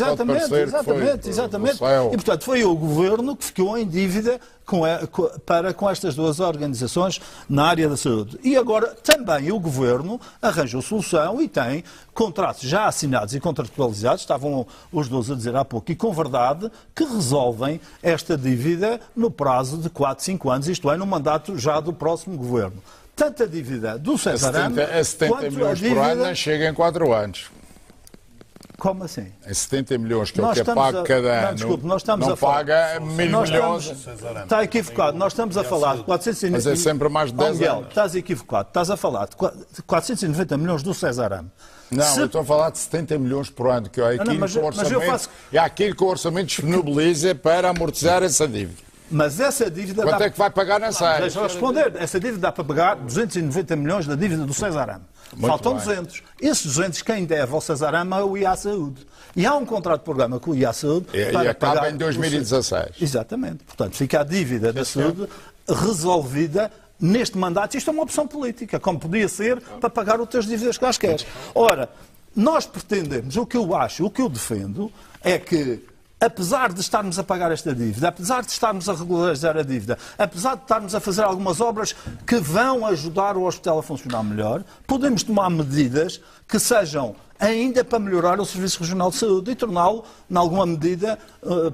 Exatamente. E, portanto, foi o Governo que ficou em dívida com estas duas organizações na área da saúde. E agora também o Governo arranjou solução e tem contratos já assinados e contratualizados, estavam os dois a dizer há pouco, e com verdade, que resolvem esta dívida no prazo de 4, 5 anos, isto é, no mandato já do próximo Governo. Tanto a dívida do Cesarame... A 70 milhões por ano não chega em 4 anos. Como assim? É 70 milhões, que é o que é pago cada ano. Não, desculpe, nós estamos não paga 1.000 milhões. Está equivocado. Nós estamos a falar de 490... Mas é sempre mais de 10 anos. Estás equivocado. Estás a falar de 490 milhões do Cesarame. Não, eu estou a falar de 70 milhões por ano, que é aquilo que o orçamento disponibiliza para amortizar essa dívida. Mas essa dívida... Quanto é que vai pagar nessa área? Deixa-me responder. Essa dívida dá para pagar 290 milhões da dívida do Cesarame. Faltam 200. Esses 200, quem deve ao Cesarame é o IA Saúde. E há um contrato de programa com o IA Saúde para acaba pagar em 2016. Exatamente. Portanto, fica a dívida da saúde resolvida neste mandato. Isto é uma opção política, como podia ser para pagar outras dívidas que as queres. Ora, nós pretendemos, o que eu acho, o que eu defendo, é que apesar de estarmos a pagar esta dívida, apesar de estarmos a regularizar a dívida, apesar de estarmos a fazer algumas obras que vão ajudar o hospital a funcionar melhor, podemos tomar medidas que sejam ainda para melhorar o Serviço Regional de Saúde e torná-lo, em alguma medida,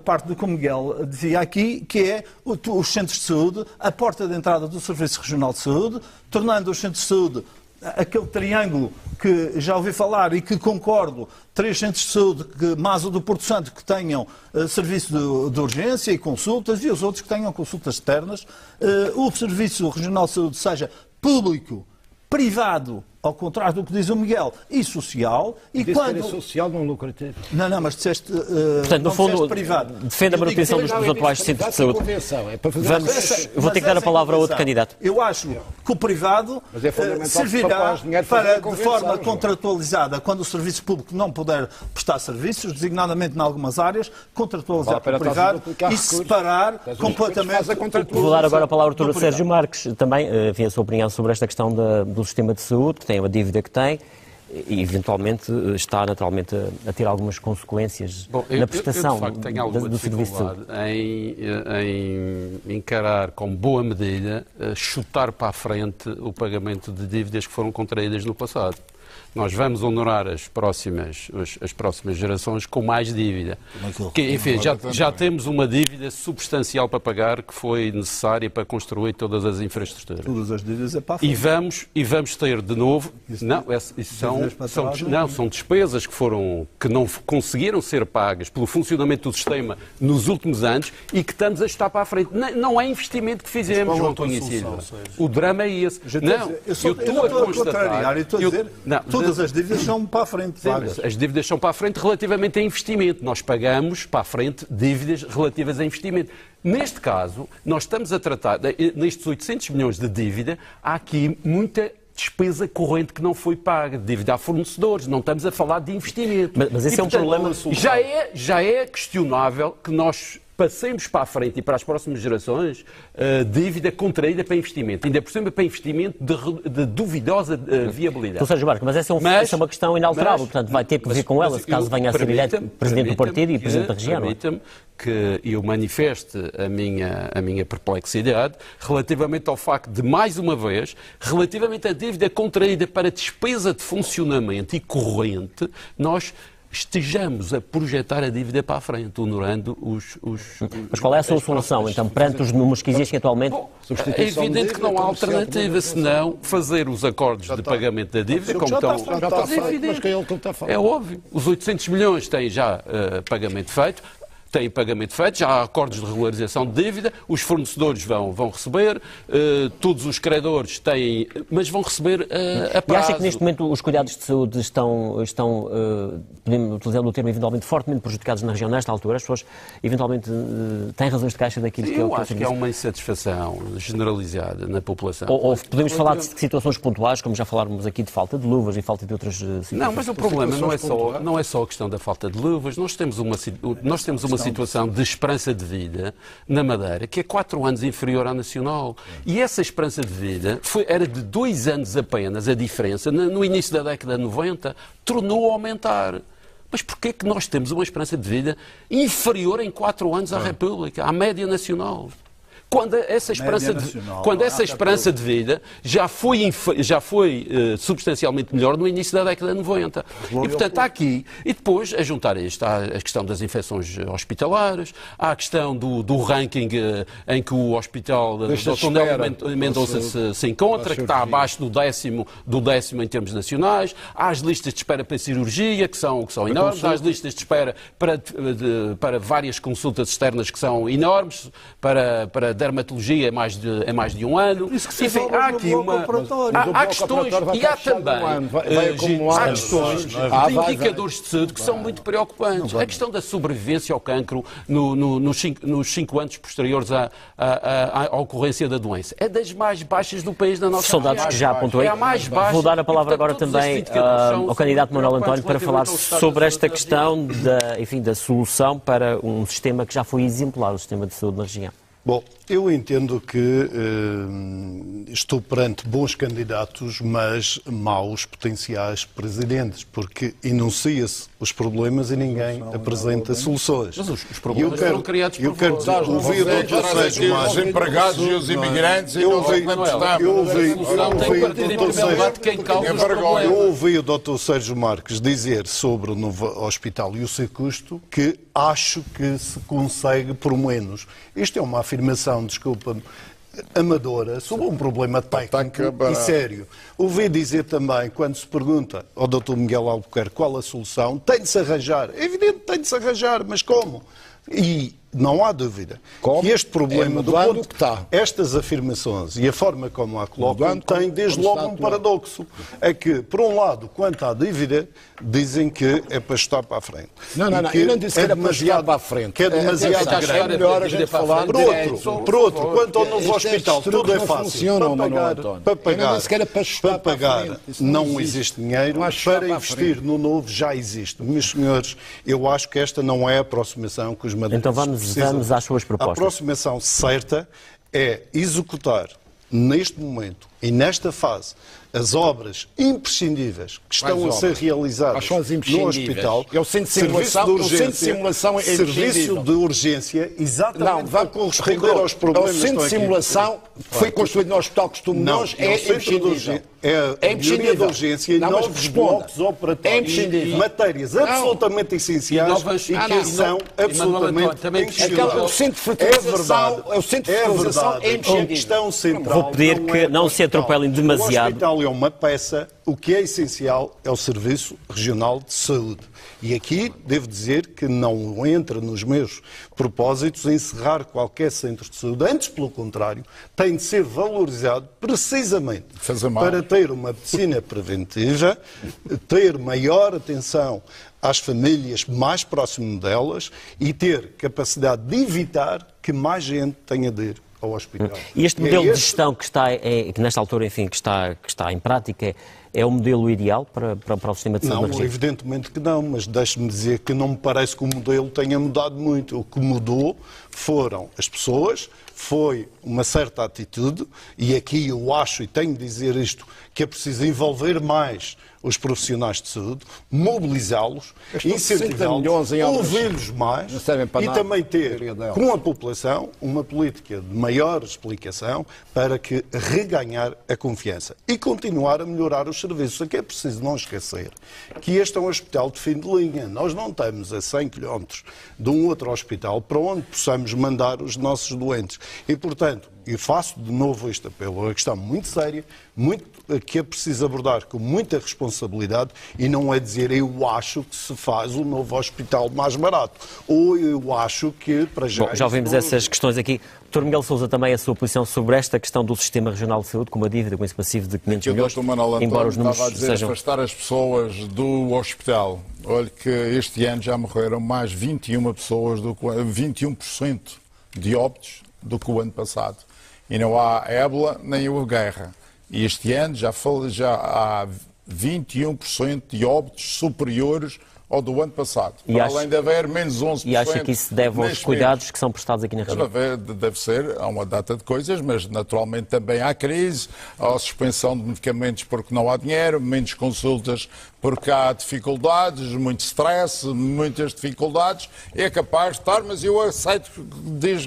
parte do que o Miguel dizia aqui, que é os centros de saúde, a porta de entrada do Serviço Regional de Saúde, tornando os centros de saúde aquele triângulo que já ouvi falar e que concordo, 3 centros de saúde, mais o do Porto Santo, que tenham serviço de urgência e consultas, e os outros que tenham consultas externas. O Serviço Regional de Saúde seja público, privado ao contrário do que diz o Miguel, e social, e Disse quando... que era social, não lucrativo. Não, mas disseste, Portanto, no fundo, privado. defende a manutenção dos atuais centros de saúde. Vou ter que dar a palavra a outro candidato. Eu acho que o privado servirá para, de forma contratualizada, quando o serviço público não puder prestar serviços, designadamente em algumas áreas, contratualizar para o privado e separar completamente... Vou dar agora a palavra ao Dr. Sérgio Marques, também, enfim, a sua opinião sobre esta questão do sistema de saúde, que tem a dívida que tem, e eventualmente está naturalmente a ter algumas consequências na prestação eu, de facto, tenho alguma do serviço de saúde. Em encarar como boa medida chutar para a frente o pagamento de dívidas que foram contraídas no passado. Nós vamos honorar as próximas gerações com mais dívida. Que, enfim, já temos uma dívida substancial para pagar que foi necessária para construir todas as infraestruturas. Todas as dívidas é para a frente. E vamos ter de novo... São despesas que não conseguiram ser pagas pelo funcionamento do sistema nos últimos anos e que estamos a chutar para a frente. Não é investimento que fizemos, João Cunha Silva. O drama é esse. Eu estou a contrariar e estou a dizer... Todas as dívidas são para a frente. As dívidas são para a frente relativamente a investimento. Nós pagamos para a frente dívidas relativas a investimento. Neste caso, nós estamos a tratar, nestes 800 milhões de dívida, há aqui muita despesa corrente que não foi paga, dívida a fornecedores, não estamos a falar de investimento. Mas esse é um problema... Já é questionável que nós passemos para a frente e para as próximas gerações dívida contraída para investimento. Ainda por cima para investimento de duvidosa viabilidade. Sérgio Marques, mas essa é uma questão inalterável, portanto vai ter que ver com ela, se caso venha a ser eleito Presidente do Partido e Presidente da região. Permita-me que eu manifeste a minha perplexidade relativamente ao facto de, mais uma vez, relativamente à dívida contraída para despesa de funcionamento e corrente, nós estejamos a projetar a dívida para a frente, honorando os... Mas qual é a sua solução, então, perante os números que existem atualmente? É evidente que não há alternativa, senão fazer os acordos de pagamento da dívida, como estão... É óbvio. Os 800 milhões têm já pagamento feito. Têm pagamento feito, já há acordos de regularização de dívida, os fornecedores vão receber, todos os credores têm, mas vão receber a prazo. E acha que neste momento os cuidados de saúde estão podemos utilizar o termo, eventualmente fortemente prejudicados na região nesta altura? As pessoas eventualmente têm razões de caixa daquilo que é o que eu acho que há uma insatisfação generalizada na população. Ou podemos falar de situações pontuais, como já falávamos aqui, de falta de luvas e falta de outras situações? Não, mas o problema não é só a questão da falta de luvas. Nós temos uma situação de esperança de vida na Madeira que é 4 anos inferior à nacional. E essa esperança de vida era de 2 anos apenas. A diferença, no início da década de 90, tornou a aumentar. Mas porquê é que nós temos uma esperança de vida inferior em 4 anos à República, à média nacional? Quando essa esperança de vida já foi substancialmente melhor no início da década de 90. E, portanto, há aqui, e depois, a juntar a isto, há a questão das infecções hospitalares, há a questão do ranking em que o hospital do Dr. Nélio Mendonça se encontra, que está abaixo do décimo em termos nacionais, há as listas de espera para cirurgia, que são enormes, há as listas de espera para várias consultas externas que são enormes, para dermatologia é mais de 1 ano. Enfim, há aqui há questões e há também questões de indicadores de saúde que são muito preocupantes. A questão da sobrevivência ao cancro nos 5 anos posteriores à ocorrência da doença é das mais baixas do país da nossa região. São dados que já apontou aí. É a mais baixa. Vou dar a palavra agora também ao candidato Manuel António para falar sobre esta questão da solução para um sistema que já foi exemplar, o sistema de saúde na região. Bom, eu entendo que estou perante bons candidatos, mas maus potenciais presidentes, porque enuncia-se os problemas e ninguém apresenta soluções. Mas os problemas foram criados por ouvir os empregados e os imigrantes e nós eu ouvi o Dr. Sérgio Marques dizer sobre o novo hospital e o seu custo que acho que se consegue por menos. Isto é uma afirmação, desculpa-me, amadora, sobre um problema técnico e sério. Ouvi dizer também, quando se pergunta ao Dr. Miguel Albuquerque qual a solução, tem de se arranjar. É evidente que tem de se arranjar, mas como? E não há dúvida Como? que este problema, É mudando o que está. estas afirmações e a forma como a colocam, Mudando tem como desde está logo a um atuar. paradoxo. É que, por um lado, quanto à dívida, dizem que é para estar para a frente. Não, E eu que não disse que era para estar para a frente. Que é demasiado Acho que é grande. melhor a gente falar Por outro, quanto ao novo Estes hospital, truques tudo é não fácil. funcionam, Para Manuel pagar, António. para Eu não pagar, disse que era para chutar para a pagar frente. Isso não não existe dinheiro, Não há chutar para para a investir frente. no novo já existe. Meus senhores, eu acho que esta não é a aproximação que os madeirenses Então vamos precisam. às suas propostas. A aproximação certa é executar neste momento e nesta fase as obras imprescindíveis que estão a ser realizadas Quais são as no imprescindíveis? hospital. É o centro de simulação, é serviço imprescindível. de urgência, exatamente Não, vai para corresponder aos problemas O centro de que estão aqui. simulação foi construído no Hospital Costume de Não, Nós, é o é centro de imprescindível. urgência. É a melhoria imprescindível. de urgência e Não, mas novos responda. blocos operatórios. É imprescindível. Matérias absolutamente essenciais novas- e que não, são Manuel absolutamente António, também inquestionáveis. O centro de fertilização, verdade. o centro de fertilização é A imprescindível. questão central Vou pedir que é não o se hospital. atropelem demasiado. O hospital é uma peça, o que é essencial é o Serviço Regional de Saúde. E aqui devo dizer que não entra nos meus propósitos encerrar qualquer centro de saúde. Antes, pelo contrário, tem de ser valorizado precisamente Fazer mal. para ter uma medicina preventiva, ter maior atenção às famílias mais próximo delas e ter capacidade de evitar que mais gente tenha de ir ao hospital. E este É modelo de esse- gestão que nesta altura, enfim, que está em prática, é o modelo ideal para o sistema de saúde Não, na região? evidentemente que não, mas deixe-me dizer que não me parece que o modelo tenha mudado muito. O que mudou foram as pessoas, foi uma certa atitude, e aqui eu acho, e tenho de dizer isto, que é preciso envolver mais os profissionais de saúde, mobilizá-los, Estes 60 incentivá-los, milhões em obras ouvi-los mais não servem para e nada, também a ter maioria delas. com a população uma política de maior explicação para que reganhar a confiança e continuar a melhorar os serviços. Aqui é preciso não esquecer que este é um hospital de fim de linha. Nós não estamos a 100 km de um outro hospital para onde possamos mandar os nossos doentes. E, portanto, eu faço de novo este apelo. É uma questão muito séria, que é preciso abordar com muita responsabilidade e não é dizer eu acho que se faz um novo hospital mais barato ou eu acho que para já... Bom, já ouvimos essas questões aqui. Dr. Miguel Sousa, também a sua posição sobre esta questão do Sistema Regional de Saúde, com uma dívida, com esse passivo de 500 Que o milhões, Dr. Manuel embora António os números estava a dizer sejam... afastar as pessoas do hospital. Olha que este ano já morreram mais 21 pessoas, 21% de óbitos do que o ano passado. E não há ébola nem houve guerra. E este ano já há 21% de óbitos superiores ao do ano passado. E Para acha- além de haver menos 11%. E acha que isso deve aos neste cuidados mês. que são prestados aqui na região? Deve ser, há uma data de coisas, mas naturalmente também há crise, há suspensão de medicamentos porque não há dinheiro, menos consultas porque há dificuldades, muito stress, muitas dificuldades. É capaz de estar, mas eu aceito que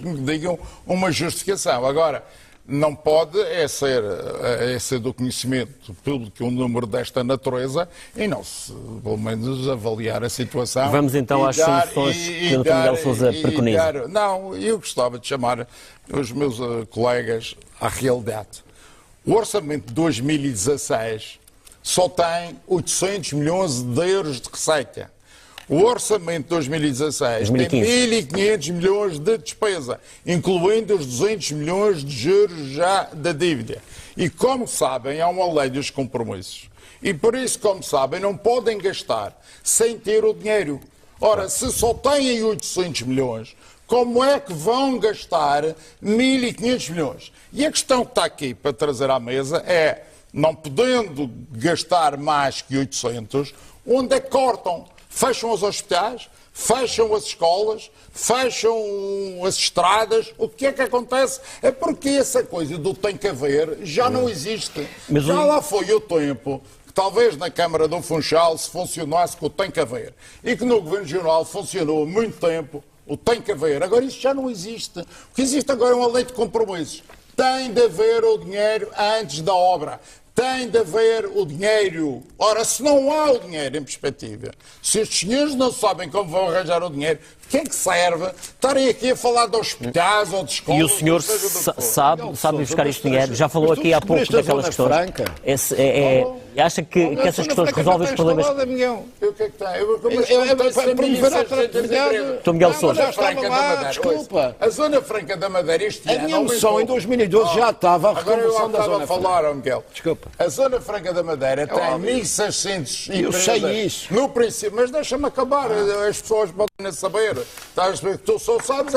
me digam uma justificação. Agora, não pode ser do conhecimento público um número desta natureza e não se, pelo menos, avaliar a situação. Vamos então às soluções que o Dr. Miguel Sousa preconiza. Não, eu gostava de chamar os meus colegas à realidade. O orçamento de 2016 só tem 800 milhões de euros de receita. O orçamento de 2016 tem 1.500 milhões de despesa, incluindo os 200 milhões de juros já da dívida. E, como sabem, há uma lei dos compromissos. E, por isso, como sabem, não podem gastar sem ter o dinheiro. Ora, se só têm 800 milhões, como é que vão gastar 1.500 milhões? E a questão que está aqui para trazer à mesa é, não podendo gastar mais que 800, onde é que cortam? Fecham os hospitais, fecham as escolas, fecham as estradas. O que é que acontece? É porque essa coisa do tem que haver já não existe. Já lá foi o tempo que talvez na Câmara do Funchal se funcionasse com o tem que haver. E que no Governo Regional funcionou há muito tempo o tem que haver. Agora isso já não existe. O que existe agora é uma lei de compromissos. Tem de haver o dinheiro antes da obra. tem de haver o dinheiro. Ora, se não há o dinheiro em perspectiva, se estes senhores não sabem como vão arranjar o dinheiro, de que é que serve estarem aqui a falar de hospitais ou de escolas? E o senhor sabe buscar este dinheiro? Já falou aqui há pouco daquelas questões. Acha que essas questões resolvem os problemas? O que é que tem? Estou Miguel Sousa. Desculpa. A Zona Franca da Madeira este ano... A minha moção em 2012 já estava a reconversão da Zona Franca. Falar, Miguel. Desculpa. A Zona Franca da Madeira tem 1.600 empresas. Eu sei isso. No princípio, mas deixa-me acabar. As pessoas podem saber. Tu só sabes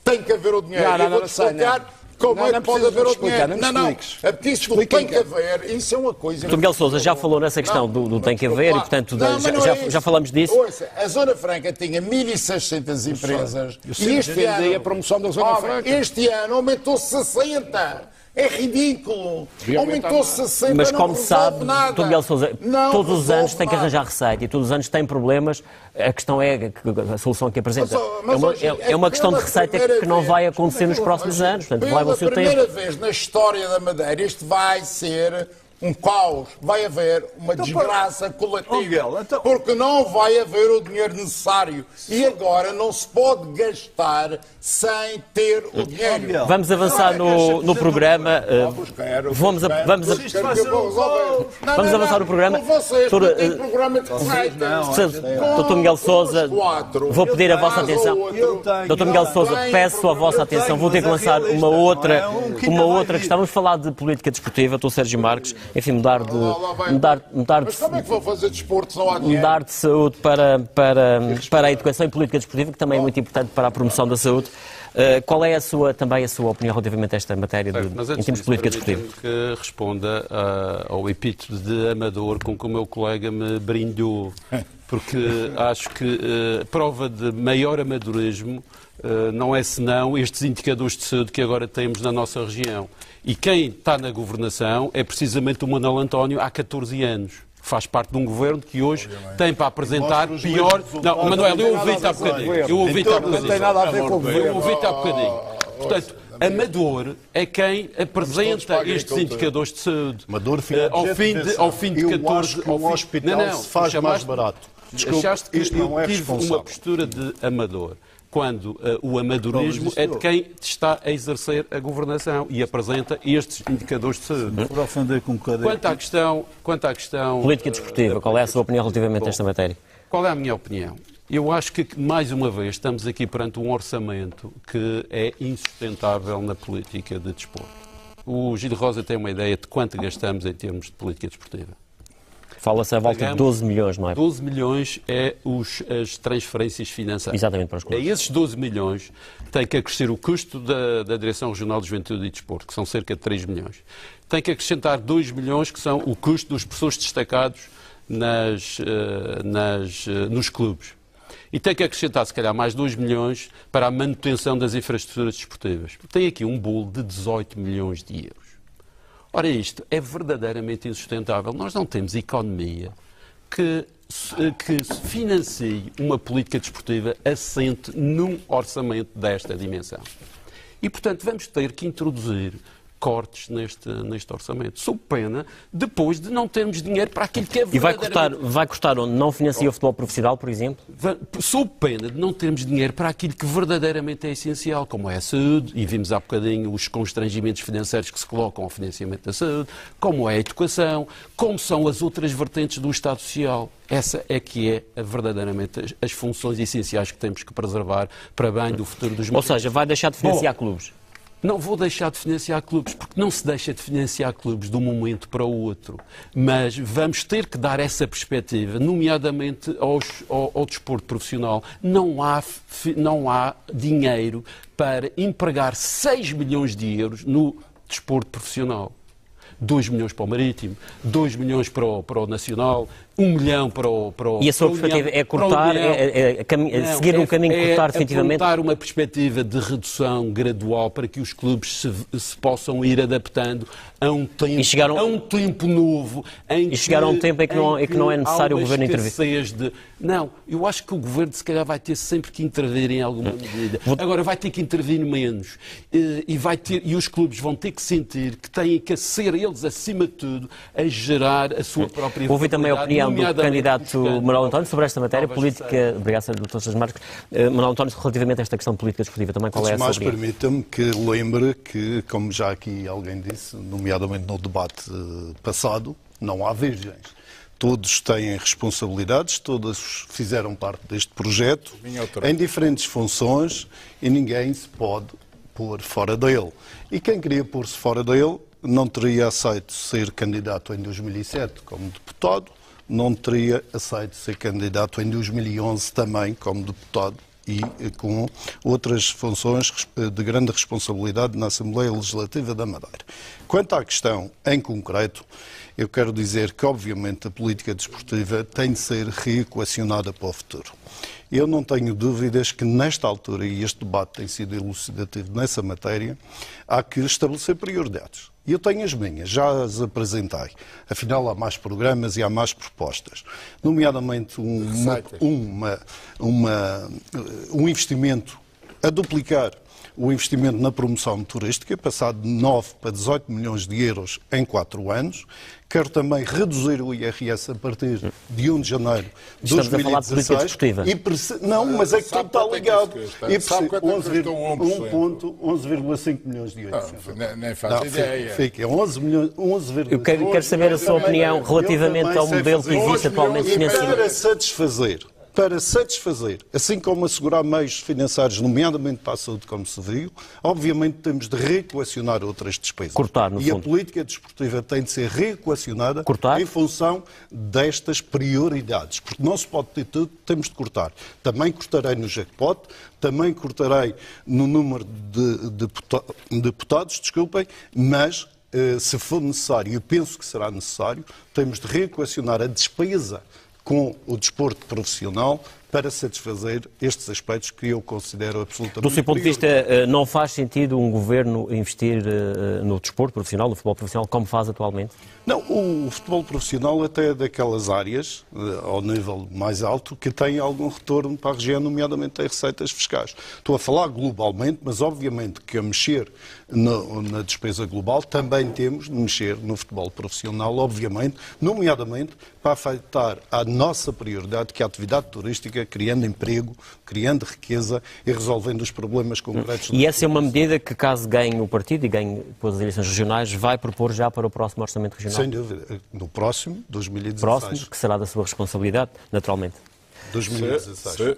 tem que haver o dinheiro. Eu vou-te explicar como é que pode haver o dinheiro. Não. É porque isso tem que haver. Isso é uma coisa... O Miguel Sousa já falou nessa questão do tem que haver e, portanto, já falamos disso. Ouça, a Zona Franca tinha 1.600 empresas. E este ano... a promoção da Zona Franca. Este ano aumentou 60. É ridículo. Aumentou 60, mas como sabe, nada. Miguel Sousa, todos os anos tem que arranjar receita e todos os anos tem problemas. A questão é a solução que apresenta. É uma questão de receita que não vai acontecer nos próximos anos. Portanto, vai o seu tempo. Pela primeira vez na história da Madeira, isto vai ser um caos, vai haver uma desgraça coletiva, porque não vai haver o dinheiro necessário e agora não se pode gastar sem ter o dinheiro. Vamos avançar no programa. Vamos avançar no programa. Doutor Miguel Sousa, vou pedir a vossa atenção. Doutor Miguel Sousa, peço a vossa atenção. Vou ter que lançar uma outra questão. Vamos falar de política desportiva. Estou Sérgio Marques. Enfim, mudar de como é que vou fazer desporto se não há dinheiro? Mudar de saúde para a educação e política desportiva, que também é muito importante para a promoção da saúde. Qual é também a sua opinião relativamente a esta matéria em termos de política desportiva? Que responda ao epíteto de amador com que o meu colega me brindou, porque acho que prova de maior amadorismo não é senão estes indicadores de saúde que agora temos na nossa região. E quem está na governação é precisamente o Manuel António há 14 anos. Faz parte de um governo que hoje tem para apresentar pior... Não, Manuel, eu ouvi-te há bocadinho. Não tem nada a ver com o governo. Eu ouvi-te há bocadinho. Portanto, amador é quem apresenta estes indicadores de saúde. Amador, ao fim de 14... Um hospital se faz mais barato. Achaste que eu tive uma postura de amador, quando o amadorismo é de quem está a exercer a governação e apresenta estes indicadores de saúde. Quanto à questão... Política desportiva, qual é a sua opinião relativamente a esta matéria? Qual é a minha opinião? Eu acho que, mais uma vez, estamos aqui perante um orçamento que é insustentável na política de desporto. O Gil Rosa tem uma ideia de quanto gastamos em termos de política desportiva. Fala-se à volta de 12 milhões, não é? 12 milhões é as transferências financeiras. Exatamente, para os clubes. A esses 12 milhões tem que acrescer o custo da Direção Regional de Juventude e Desporto, que são cerca de 3 milhões. Tem que acrescentar 2 milhões, que são o custo dos professores destacados nos clubes. E tem que acrescentar, se calhar, mais 2 milhões para a manutenção das infraestruturas desportivas. Tem aqui um bolo de 18 milhões de euros. Ora, isto é verdadeiramente insustentável. Nós não temos economia que financie uma política desportiva assente num orçamento desta dimensão. E, portanto, vamos ter que introduzir cortes neste orçamento. Sob pena, depois de não termos dinheiro para aquilo que é verdadeiramente... E vai cortar onde não financia o futebol profissional, por exemplo? Sob pena de não termos dinheiro para aquilo que verdadeiramente é essencial, como é a saúde, e vimos há bocadinho os constrangimentos financeiros que se colocam ao financiamento da saúde, como é a educação, como são as outras vertentes do Estado Social. Essa é que é verdadeiramente as funções essenciais que temos que preservar para bem do futuro dos... Ou seja, vai deixar de financiar clubes? Não vou deixar de financiar clubes, porque não se deixa de financiar clubes de um momento para o outro. Mas vamos ter que dar essa perspectiva, nomeadamente ao desporto profissional. Não há dinheiro para empregar 6 milhões de euros no desporto profissional. 2 milhões para o Marítimo, 2 milhões para o Nacional, 1 milhão para o... E a sua perspectiva é cortar, seguir um caminho de cortar definitivamente? É uma perspectiva de redução gradual para que os clubes se possam ir adaptando a um tempo novo. E chegar a um tempo em que não é necessário o governo intervir? Não, eu acho que o governo se calhar vai ter sempre que intervir em alguma medida. Agora vai ter que intervir menos e os clubes vão ter que sentir que têm que ser eles, acima de tudo, a gerar a sua própria... Ouvi também a opinião do candidato Manuel António sobre esta matéria política. Obrigado, Dr. Sr. Marcos. Manuel António, relativamente a esta questão política desportiva, também qual é a sua opinião? Permita-me que lembre que, como já aqui alguém disse, nomeadamente no debate passado, não há virgens. Todos têm responsabilidades, todos fizeram parte deste projeto, em diferentes funções, e ninguém se pode pôr fora dele. E quem queria pôr-se fora dele não teria aceito ser candidato em 2007 como deputado, não teria aceito ser candidato em 2011 também como deputado e com outras funções de grande responsabilidade na Assembleia Legislativa da Madeira. Quanto à questão em concreto, eu quero dizer que, obviamente, a política desportiva tem de ser reequacionada para o futuro. Eu não tenho dúvidas que, nesta altura, e este debate tem sido elucidativo nessa matéria, há que estabelecer prioridades. E eu tenho as minhas, já as apresentei. Afinal, há mais programas e há mais propostas. Nomeadamente um investimento a duplicar o investimento na promoção turística, passado de 9 para 18 milhões de euros em 4 anos. Quero também reduzir o IRS a partir de 1 de janeiro de 2016. Estamos a falar de política desportiva. Não, mas é que tudo está ligado. 11,5 milhões de euros. Nem faz ideia. Fica, 11,5. Eu quero saber a sua opinião relativamente ao modelo que existe atualmente de financiamento. Para satisfazer, assim como assegurar meios financeiros, nomeadamente para a saúde, como se viu, obviamente temos de reequacionar outras despesas. Cortar, no fundo. E a política desportiva tem de ser reequacionada em função destas prioridades. Porque não se pode ter tudo, temos de cortar. Também cortarei no jackpot, também cortarei no número de deputados, mas se for necessário, e penso que será necessário, temos de reequacionar a despesa com o desporto profissional para satisfazer estes aspectos que eu considero absolutamente... Do seu ponto de vista, não faz sentido um governo investir no desporto profissional, no futebol profissional, como faz atualmente? Não, o futebol profissional até é daquelas áreas, ao nível mais alto, que tem algum retorno para a região, nomeadamente em receitas fiscais. Estou a falar globalmente, mas obviamente que a mexer na despesa global também temos de mexer no futebol profissional, obviamente, nomeadamente para afetar a nossa prioridade, que é a atividade turística, criando emprego, criando riqueza e resolvendo os problemas concretos. E essa é uma medida que, caso ganhe o partido e ganhe depois as eleições regionais, vai propor já para o próximo Orçamento Regional? Sem dúvida. No próximo, 2016. Próximo, que será da sua responsabilidade, naturalmente. 2016.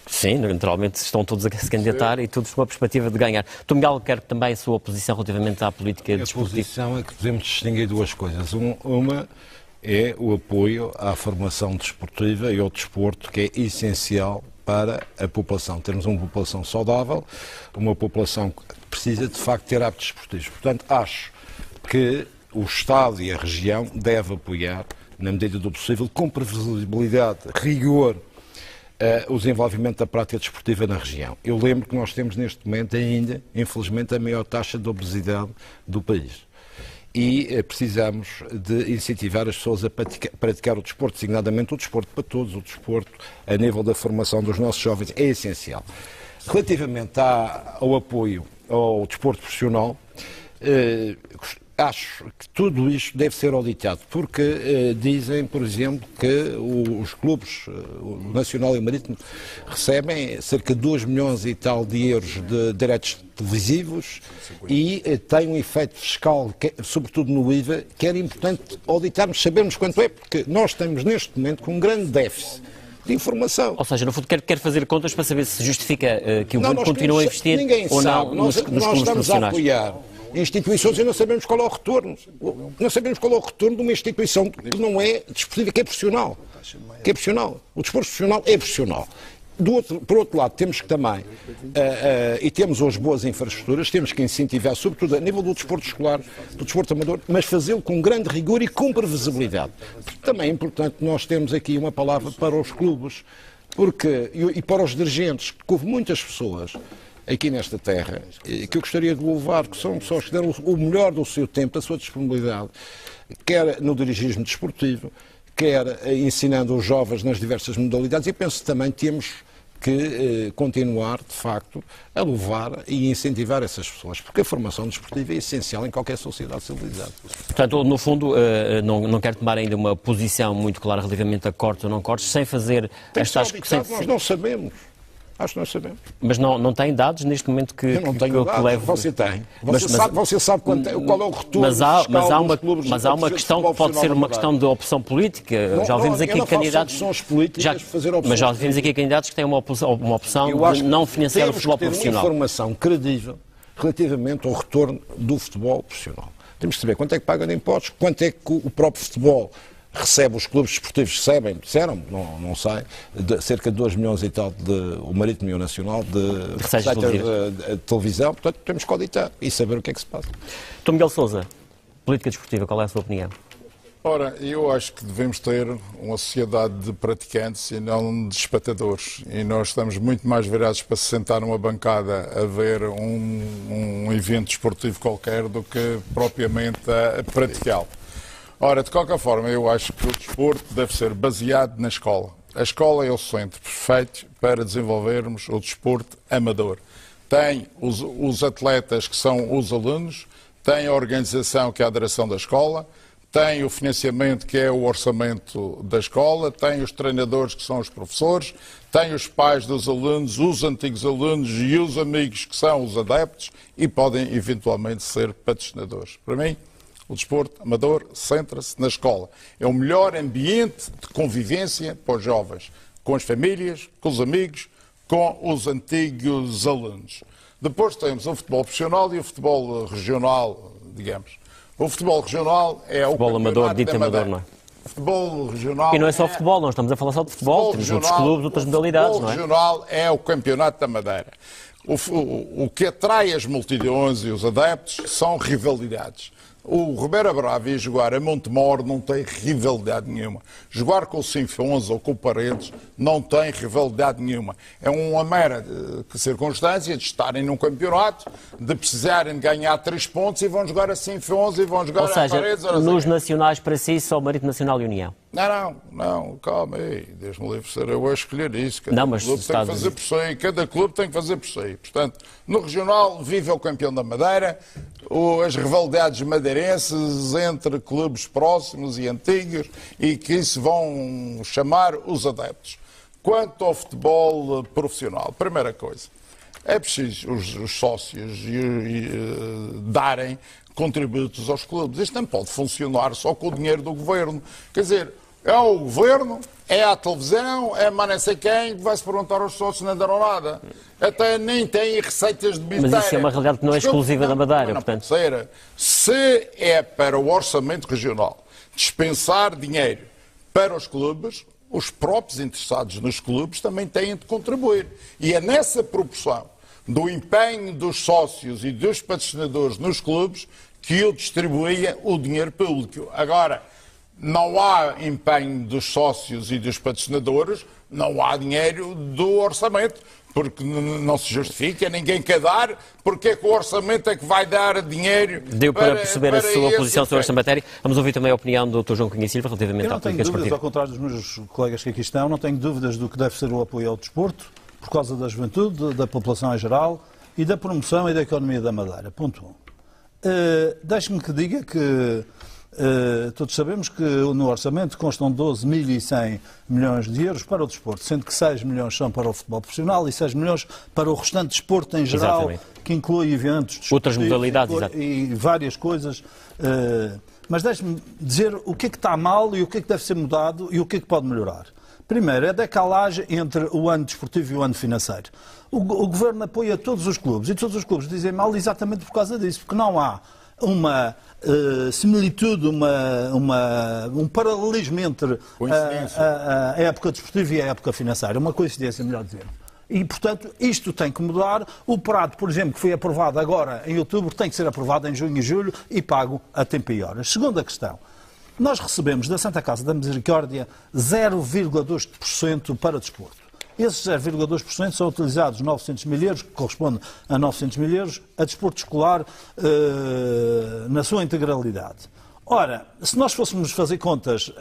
Sim, naturalmente estão todos a se candidatar e todos com a perspectiva de ganhar. Miguel, quero também a sua oposição relativamente à política desportiva. A posição é que podemos distinguir duas coisas. Uma é o apoio à formação desportiva e ao desporto, que é essencial para a população. Termos uma população saudável, uma população que precisa de facto ter hábitos desportivos. Portanto, acho que o Estado e a região devem apoiar, na medida do possível, com previsibilidade, rigor, o desenvolvimento da prática desportiva na região. Eu lembro que nós temos neste momento ainda, infelizmente, a maior taxa de obesidade do país. E precisamos de incentivar as pessoas a praticar o desporto, designadamente o desporto para todos, o desporto a nível da formação dos nossos jovens é essencial. Relativamente ao apoio ao desporto profissional, acho que tudo isto deve ser auditado, porque dizem, por exemplo, que os clubes, o Nacional e o Marítimo, recebem cerca de 2 milhões e tal de euros de direitos televisivos e tem um efeito fiscal, sobretudo no IVA, que era importante auditarmos, sabermos quanto é, porque nós estamos neste momento com um grande déficit de informação. Ou seja, no fundo, quer fazer contas para saber se justifica que o governo continue a investir ou não nos clubes profissionais. Nós estamos a apoiar instituições e não sabemos qual é o retorno. Não sabemos qual é o retorno de uma instituição que não é desportiva, que é profissional. O desporto profissional é profissional. Por outro lado, temos que também, e temos hoje boas infraestruturas, temos que incentivar, sobretudo a nível do desporto escolar, do desporto amador, mas fazê-lo com grande rigor e com previsibilidade. Também é importante nós termos aqui uma palavra para os clubes e para os dirigentes, porque houve muitas pessoas aqui nesta terra que eu gostaria de louvar, que são pessoas que deram o melhor do seu tempo, da sua disponibilidade, quer no dirigismo desportivo, quer ensinando os jovens nas diversas modalidades, e penso que também temos que continuar, de facto, a louvar e incentivar essas pessoas, porque a formação desportiva é essencial em qualquer sociedade civilizada. Portanto, no fundo, não quero tomar ainda uma posição muito clara relativamente a cortes ou não cortes, sem fazer estas... Nós não sabemos. Acho que nós sabemos. Mas não tem dados neste momento que eu não tenho dados. Leve... Você tem. Você sabe qual é o retorno mas há uma questão que pode ser uma questão de opção política. Já ouvimos aqui candidatos... Mas já ouvimos aqui candidatos que têm uma opção de não financiar o futebol profissional. Temos que ter uma informação credível relativamente ao retorno do futebol profissional. Temos que saber quanto é que paga de impostos, quanto é que o próprio futebol recebe, os clubes esportivos disseram, não sei, cerca de 2 milhões e tal, o Marítimo e o Nacional, de receitas de televisão. Portanto, temos que auditar e saber o que é que se passa. Dr. Miguel Sousa, política desportiva, qual é a sua opinião? Ora, eu acho que devemos ter uma sociedade de praticantes e não de espectadores. E nós estamos muito mais virados para se sentar numa bancada a ver um evento desportivo qualquer do que propriamente a praticá-lo. Ora, de qualquer forma, eu acho que o desporto deve ser baseado na escola. A escola é o centro perfeito para desenvolvermos o desporto amador. Tem os atletas que são os alunos, tem a organização que é a direção da escola, tem o financiamento que é o orçamento da escola, tem os treinadores que são os professores, tem os pais dos alunos, os antigos alunos e os amigos que são os adeptos e podem eventualmente ser patrocinadores. Para mim, o desporto amador centra-se na escola. É o melhor ambiente de convivência para os jovens, com as famílias, com os amigos, com os antigos alunos. Depois temos o futebol profissional e o futebol regional, digamos. O futebol regional é o futebol amador, dito amador, não é? Futebol regional. E não é só futebol, nós estamos a falar só de futebol, temos outros clubes, outras modalidades, não é? O futebol regional é o campeonato da Madeira. O que atrai as multidões e os adeptos são rivalidades. O Ribeira Brava ia jogar a Montemor não tem rivalidade nenhuma. Jogar com o Sinfãs ou com o Paredes não tem rivalidade nenhuma. É uma mera circunstância de estarem num campeonato, de precisarem ganhar 3 pontos e vão jogar a Sinfãs e vão jogar a Paredes. Ou seja, nos nacionais para si só o Marítimo Nacional e União. Não, calma aí, Deus-me livre ser eu a escolher isso. Cada clube tem que fazer por si, cada clube tem que fazer por si. Portanto, no regional vive o campeão da Madeira, as rivalidades madeirenses entre clubes próximos e antigos e que se vão chamar os adeptos. Quanto ao futebol profissional, primeira coisa, é preciso os sócios darem contributos aos clubes. Isto não pode funcionar só com o dinheiro do governo. Quer dizer, é o governo, é a televisão, é mais não sei quem que vai-se perguntar aos sócios, não deram nada. Até nem têm receitas de bilheteira. Mas isso é uma realidade que não é exclusiva da Madeira, portanto. Se é para o orçamento regional dispensar dinheiro para os clubes, os próprios interessados nos clubes também têm de contribuir. E é nessa proporção do empenho dos sócios e dos patrocinadores nos clubes que eu distribuía o dinheiro público. Agora, não há empenho dos sócios e dos patrocinadores, não há dinheiro do orçamento, porque não se justifica, ninguém quer dar, porque é que o orçamento é que vai dar dinheiro. Deu para perceber a sua posição sobre esta matéria. Vamos ouvir também a opinião do Dr. João Cunha Silva relativamente à política desportiva. Ao contrário dos meus colegas que aqui estão, não tenho dúvidas do que deve ser o apoio ao desporto, por causa da juventude, da população em geral e da promoção e da economia da Madeira. Ponto 1. Deixe-me que diga que todos sabemos que no orçamento constam 12.100 milhões de euros para o desporto, sendo que 6 milhões são para o futebol profissional e 6 milhões para o restante desporto em geral, exatamente, que inclui eventos, outras modalidades e várias coisas. Mas deixe-me dizer o que é que está mal e o que é que deve ser mudado e o que é que pode melhorar. Primeiro, é a decalagem entre o ano desportivo e o ano financeiro. O Governo apoia todos os clubes e todos os clubes dizem mal exatamente por causa disso, porque não há similitude, um paralelismo entre a época desportiva e a época financeira. Uma coincidência, melhor dizer. E, portanto, isto tem que mudar. O prato, por exemplo, que foi aprovado agora em outubro, tem que ser aprovado em junho e julho e pago a tempo e horas. Segunda questão. Nós recebemos da Santa Casa da Misericórdia 0,2% para desporto. Esses 0,2% são utilizados 900 mil euros, que corresponde a 900 mil euros, a desporto escolar na sua integralidade. Ora, se nós fôssemos fazer contas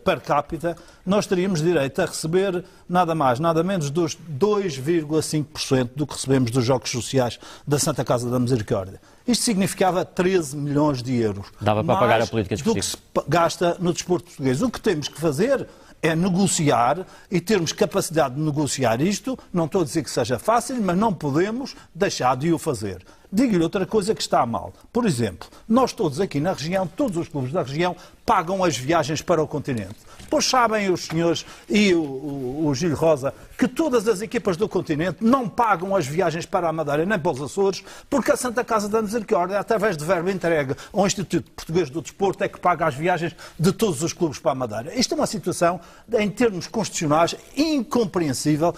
per capita, nós teríamos direito a receber nada mais, nada menos dos 2,5% do que recebemos dos Jogos Sociais da Santa Casa da Misericórdia. Isto significava 13 milhões de euros. Dava para pagar a política desportiva. Do que se gasta no desporto português. O que temos que fazer é negociar e termos capacidade de negociar isto. Não estou a dizer que seja fácil, mas não podemos deixar de o fazer. Digo-lhe outra coisa que está mal. Por exemplo, nós todos aqui na região, todos os clubes da região, pagam as viagens para o continente. Pois sabem os senhores e o Gil Rosa que todas as equipas do continente não pagam as viagens para a Madeira nem para os Açores, porque a Santa Casa da Misericórdia, através de verba entregue ao Instituto Português do Desporto, é que paga as viagens de todos os clubes para a Madeira. Isto é uma situação, em termos constitucionais, incompreensível,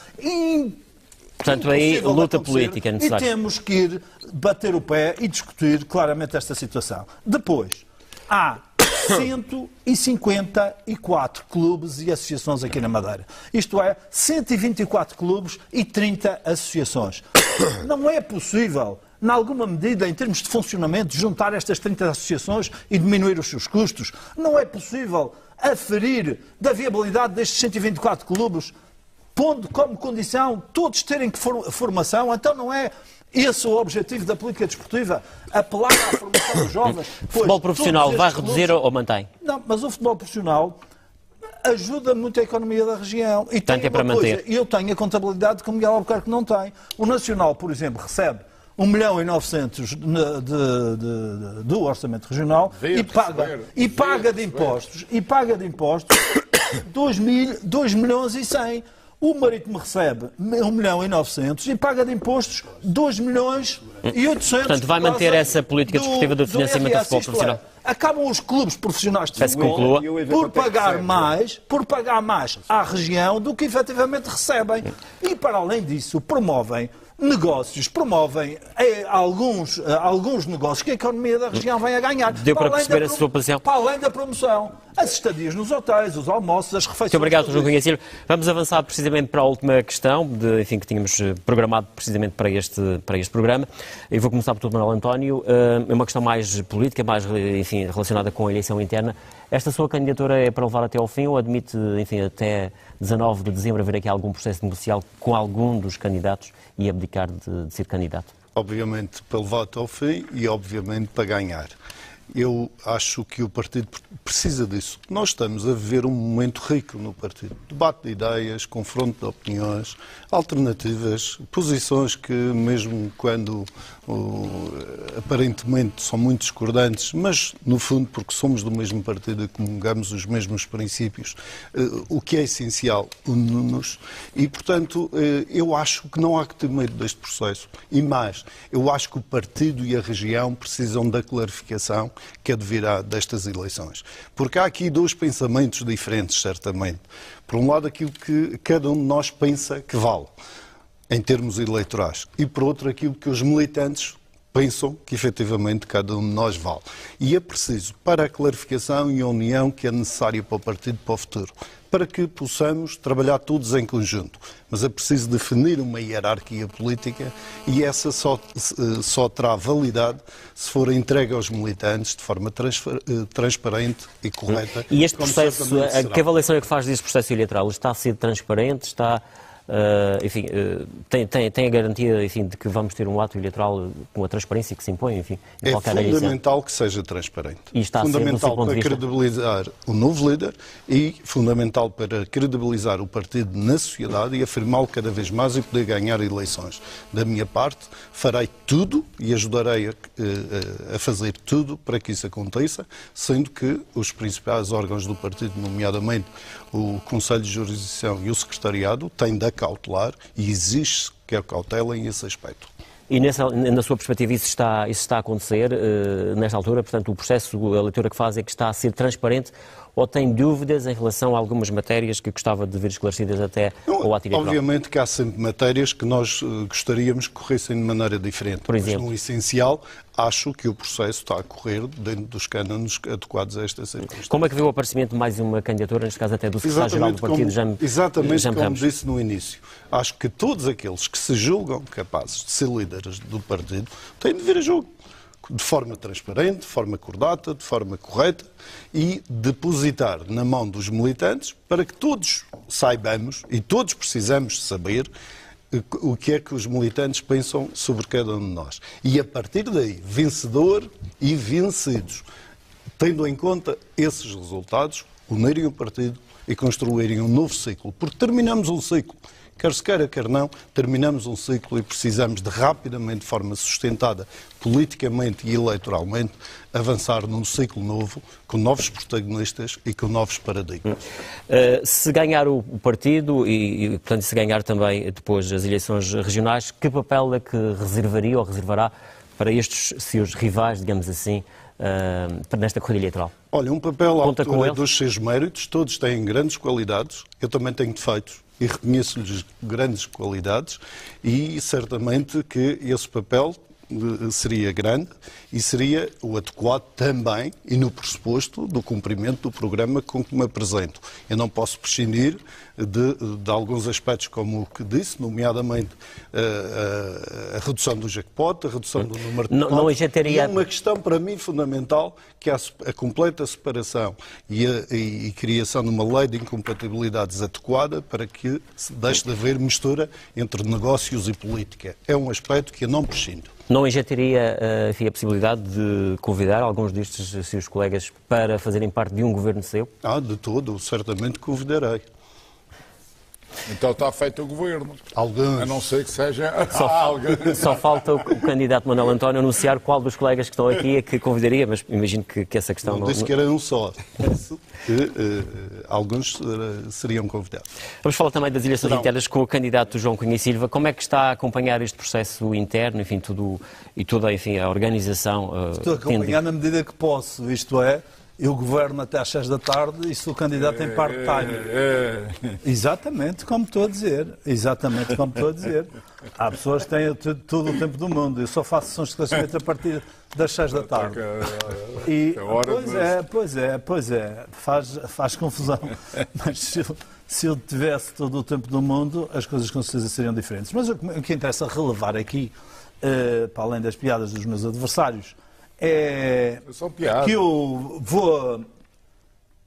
portanto, aí luta política necessária. E temos que ir bater o pé e discutir claramente esta situação. Depois, há 154 clubes e associações aqui na Madeira. Isto é, 124 clubes e 30 associações. Não é possível, em alguma medida, em termos de funcionamento, juntar estas 30 associações e diminuir os seus custos? Não é possível aferir da viabilidade destes 124 clubes, pondo como condição todos terem formação? Então não é esse o objetivo da política desportiva? Apelar à formação dos jovens? O futebol profissional vai reduzir ou mantém? Não, mas o futebol profissional ajuda muito a economia da região. E tanto é para manter. Eu tenho a contabilidade que o Miguel Albuquerque não tem. O Nacional, por exemplo, recebe 1.900.000 do orçamento regional e paga de impostos 2.100.000. O Marítimo recebe 1.900.000 e paga de impostos 2.800.000. Portanto, vai manter essa política desportiva de financiamento do futebol profissional. Acabam os clubes profissionais de futebol por pagar mais à região do que efetivamente recebem. E, para além disso, promovem negócios, promovem alguns negócios que a economia da região vem a ganhar. Deu para perceber a sua posição? Para além da promoção. As estadias nos hotéis, os almoços, as refeições... Muito obrigado, João Conhecido. Vamos avançar precisamente para a última questão, que tínhamos programado precisamente para este programa. Eu vou começar por tudo, Manuel António. É uma questão mais política, mais relacionada com a eleição interna. Esta sua candidatura é para levar até ao fim ou admite, até 19 de dezembro haver aqui algum processo negocial com algum dos candidatos e abdicar de ser candidato? Obviamente para levar até ao fim e obviamente para ganhar. Eu acho que o partido precisa disso. Nós estamos a viver um momento rico no partido. Debate de ideias, confronto de opiniões, alternativas, posições que, mesmo quando aparentemente são muito discordantes, mas no fundo porque somos do mesmo partido e comungamos os mesmos princípios, o que é essencial une-nos e, portanto, eu acho que não há que ter medo deste processo. E mais, eu acho que o partido e a região precisam da clarificação que advirá destas eleições. Porque há aqui dois pensamentos diferentes, certamente. Por um lado, aquilo que cada um de nós pensa que vale, em termos eleitorais, e por outro, aquilo que os militantes pensam que efetivamente cada um de nós vale. E é preciso, para a clarificação e a união que é necessária para o partido para o futuro, para que possamos trabalhar todos em conjunto. Mas é preciso definir uma hierarquia política e essa só terá validade se for entregue aos militantes de forma transparente e correta. E este processo, que avaliação é que faz desse processo eleitoral? Está a ser transparente? Está... tem a garantia de que vamos ter um ato eleitoral com a transparência que se impõe, em qualquer eleição? É fundamental que seja transparente. E está fundamental para credibilizar o novo líder e fundamental para credibilizar o partido na sociedade e afirmá-lo cada vez mais e poder ganhar eleições. Da minha parte, farei tudo e ajudarei a fazer tudo para que isso aconteça, sendo que os principais órgãos do partido, nomeadamente o Conselho de Jurisdição e o Secretariado, têm de acautelar e exige que acautelem esse aspecto. E na sua perspectiva isso está a acontecer nesta altura? Portanto, o processo, a leitura que faz é que está a ser transparente ou tem dúvidas em relação a algumas matérias que gostava de ver esclarecidas até ao ato eleitoral? Obviamente que há sempre matérias que nós gostaríamos que corressem de maneira diferente. Por exemplo? Mas no essencial, acho que o processo está a correr dentro dos cânones adequados a esta circunstância. Como é que viu o aparecimento de mais uma candidatura, neste caso até do secretário-geral do partido, Exatamente como Ramos? disse no início. Acho que todos aqueles que se julgam capazes de ser líderes do partido têm de vir a jogo. De forma transparente, de forma cordata, de forma correta e depositar na mão dos militantes para que todos saibamos e todos precisamos saber o que é que os militantes pensam sobre cada um de nós. E a partir daí, vencedor e vencidos, tendo em conta esses resultados, unirem o partido e construírem um novo ciclo. Porque terminamos um ciclo. Quer se queira, quer não, terminamos um ciclo e precisamos de rapidamente, de forma sustentada, politicamente e eleitoralmente, avançar num ciclo novo, com novos protagonistas e com novos paradigmas. Se ganhar o partido e, portanto, se ganhar também depois as eleições regionais, que papel é que reservaria ou reservará para estes seus rivais, digamos assim, nesta corrida eleitoral? Olha, um papel à Conta com altura eles? dos seus méritos, todos têm grandes qualidades, eu também tenho defeitos e reconheço-lhes grandes qualidades e certamente que esse papel seria grande e seria o adequado também e no pressuposto do cumprimento do programa com que me apresento. Eu não posso prescindir de alguns aspectos como o que disse, nomeadamente a redução do jackpot, a redução do número de Não injetaria... E uma questão para mim fundamental, que é a completa separação e criação de uma lei de incompatibilidades adequada para que se deixe de haver mistura entre negócios e política. É um aspecto que eu não prescindo. Não injetaria a possibilidade de convidar alguns destes seus colegas para fazerem parte de um governo seu? De todo, certamente convidarei. Então está feito o governo. Alguns. A não ser que seja Só falta o candidato Manuel António anunciar qual dos colegas que estão aqui é que convidaria, mas imagino que essa questão não disse que era um só. Que alguns seriam convidados. Vamos falar também das eleições internas com o candidato João Cunha e Silva. Como é que está a acompanhar este processo interno, enfim, toda a organização? Estou a acompanhar na medida que posso, isto é, eu governo até às 6 da tarde e sou candidato em part-time. Exatamente como estou a dizer. Exatamente como estou a dizer. Há pessoas que têm todo o tempo do mundo. Eu só faço sessões de esclarecimento a partir das 6 da tarde. E, pois é. Faz confusão. Mas se eu tivesse todo o tempo do mundo, as coisas com certeza seriam diferentes. Mas o que interessa relevar aqui, para além das piadas dos meus adversários, é que eu vou,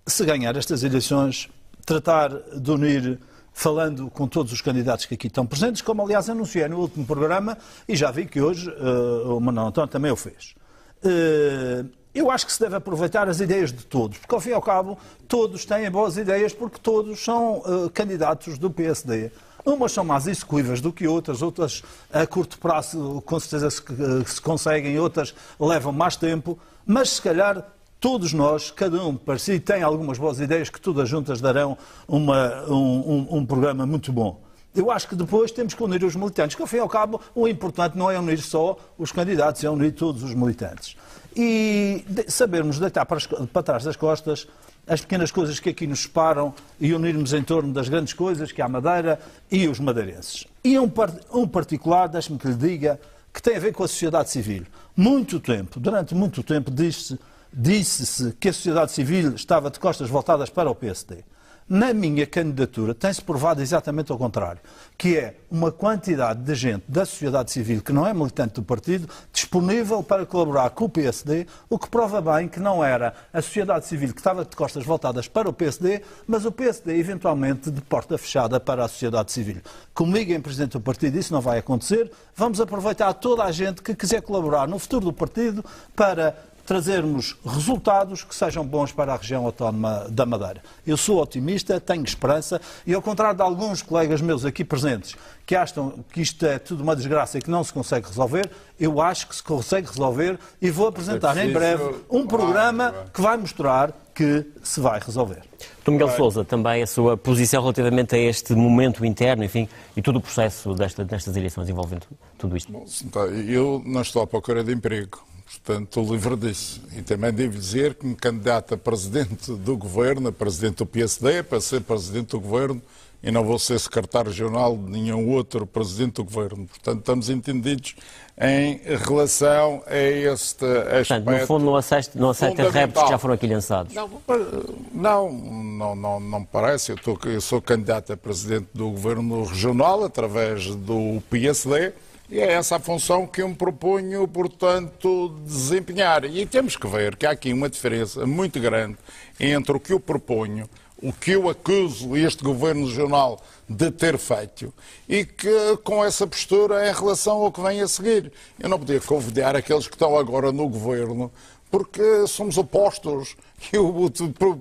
se ganhar estas eleições, tratar de unir, falando com todos os candidatos que aqui estão presentes, como aliás anunciei no último programa, e já vi que hoje o Manuel António também o fez. Eu acho que se deve aproveitar as ideias de todos, porque ao fim e ao cabo todos têm boas ideias, porque todos são candidatos do PSD. Umas são mais execuíveis do que outras a curto prazo com certeza se conseguem, outras levam mais tempo, mas se calhar todos nós, cada um para si, tem algumas boas ideias que todas juntas darão um programa muito bom. Eu acho que depois temos que unir os militantes, que ao fim e ao cabo o importante não é unir só os candidatos, é unir todos os militantes. E sabermos deitar para trás das costas as pequenas coisas que aqui nos separam e unirmos em torno das grandes coisas, que é a Madeira e os madeirenses. E um particular, deixe-me que lhe diga, que tem a ver com a sociedade civil. Durante muito tempo, disse-se que a sociedade civil estava de costas voltadas para o PSD. Na minha candidatura tem-se provado exatamente ao contrário, que é uma quantidade de gente da sociedade civil que não é militante do partido, disponível para colaborar com o PSD, o que prova bem que não era a sociedade civil que estava de costas voltadas para o PSD, mas o PSD eventualmente de porta fechada para a sociedade civil. Comigo, em presidente do partido, isso não vai acontecer. Vamos aproveitar toda a gente que quiser colaborar no futuro do partido para trazermos resultados que sejam bons para a região autónoma da Madeira. Eu sou otimista, tenho esperança e, ao contrário de alguns colegas meus aqui presentes que acham que isto é tudo uma desgraça e que não se consegue resolver, eu acho que se consegue resolver e vou apresentar em breve um programa que vai mostrar que se vai resolver. Dr. Miguel Sousa, também a sua posição relativamente a este momento interno, enfim, e todo o processo destas eleições envolvendo tudo isto. Eu não estou à procura de emprego, portanto, estou livre disso. E também devo dizer que me candidato a presidente do governo, a presidente do PSD, para ser presidente do governo, e não vou ser secretário regional de nenhum outro presidente do governo. Portanto, estamos entendidos em relação a este aspecto. Portanto, no fundo, não aceita reptos que já foram aqui lançados. Não me parece. Eu sou candidato a presidente do governo regional através do PSD e é essa a função que eu me proponho, portanto, desempenhar. E temos que ver que há aqui uma diferença muito grande entre o que eu proponho, o que eu acuso este Governo Regional de ter feito e que com essa postura em relação ao que vem a seguir. Eu não podia convidar aqueles que estão agora no Governo porque somos opostos. Eu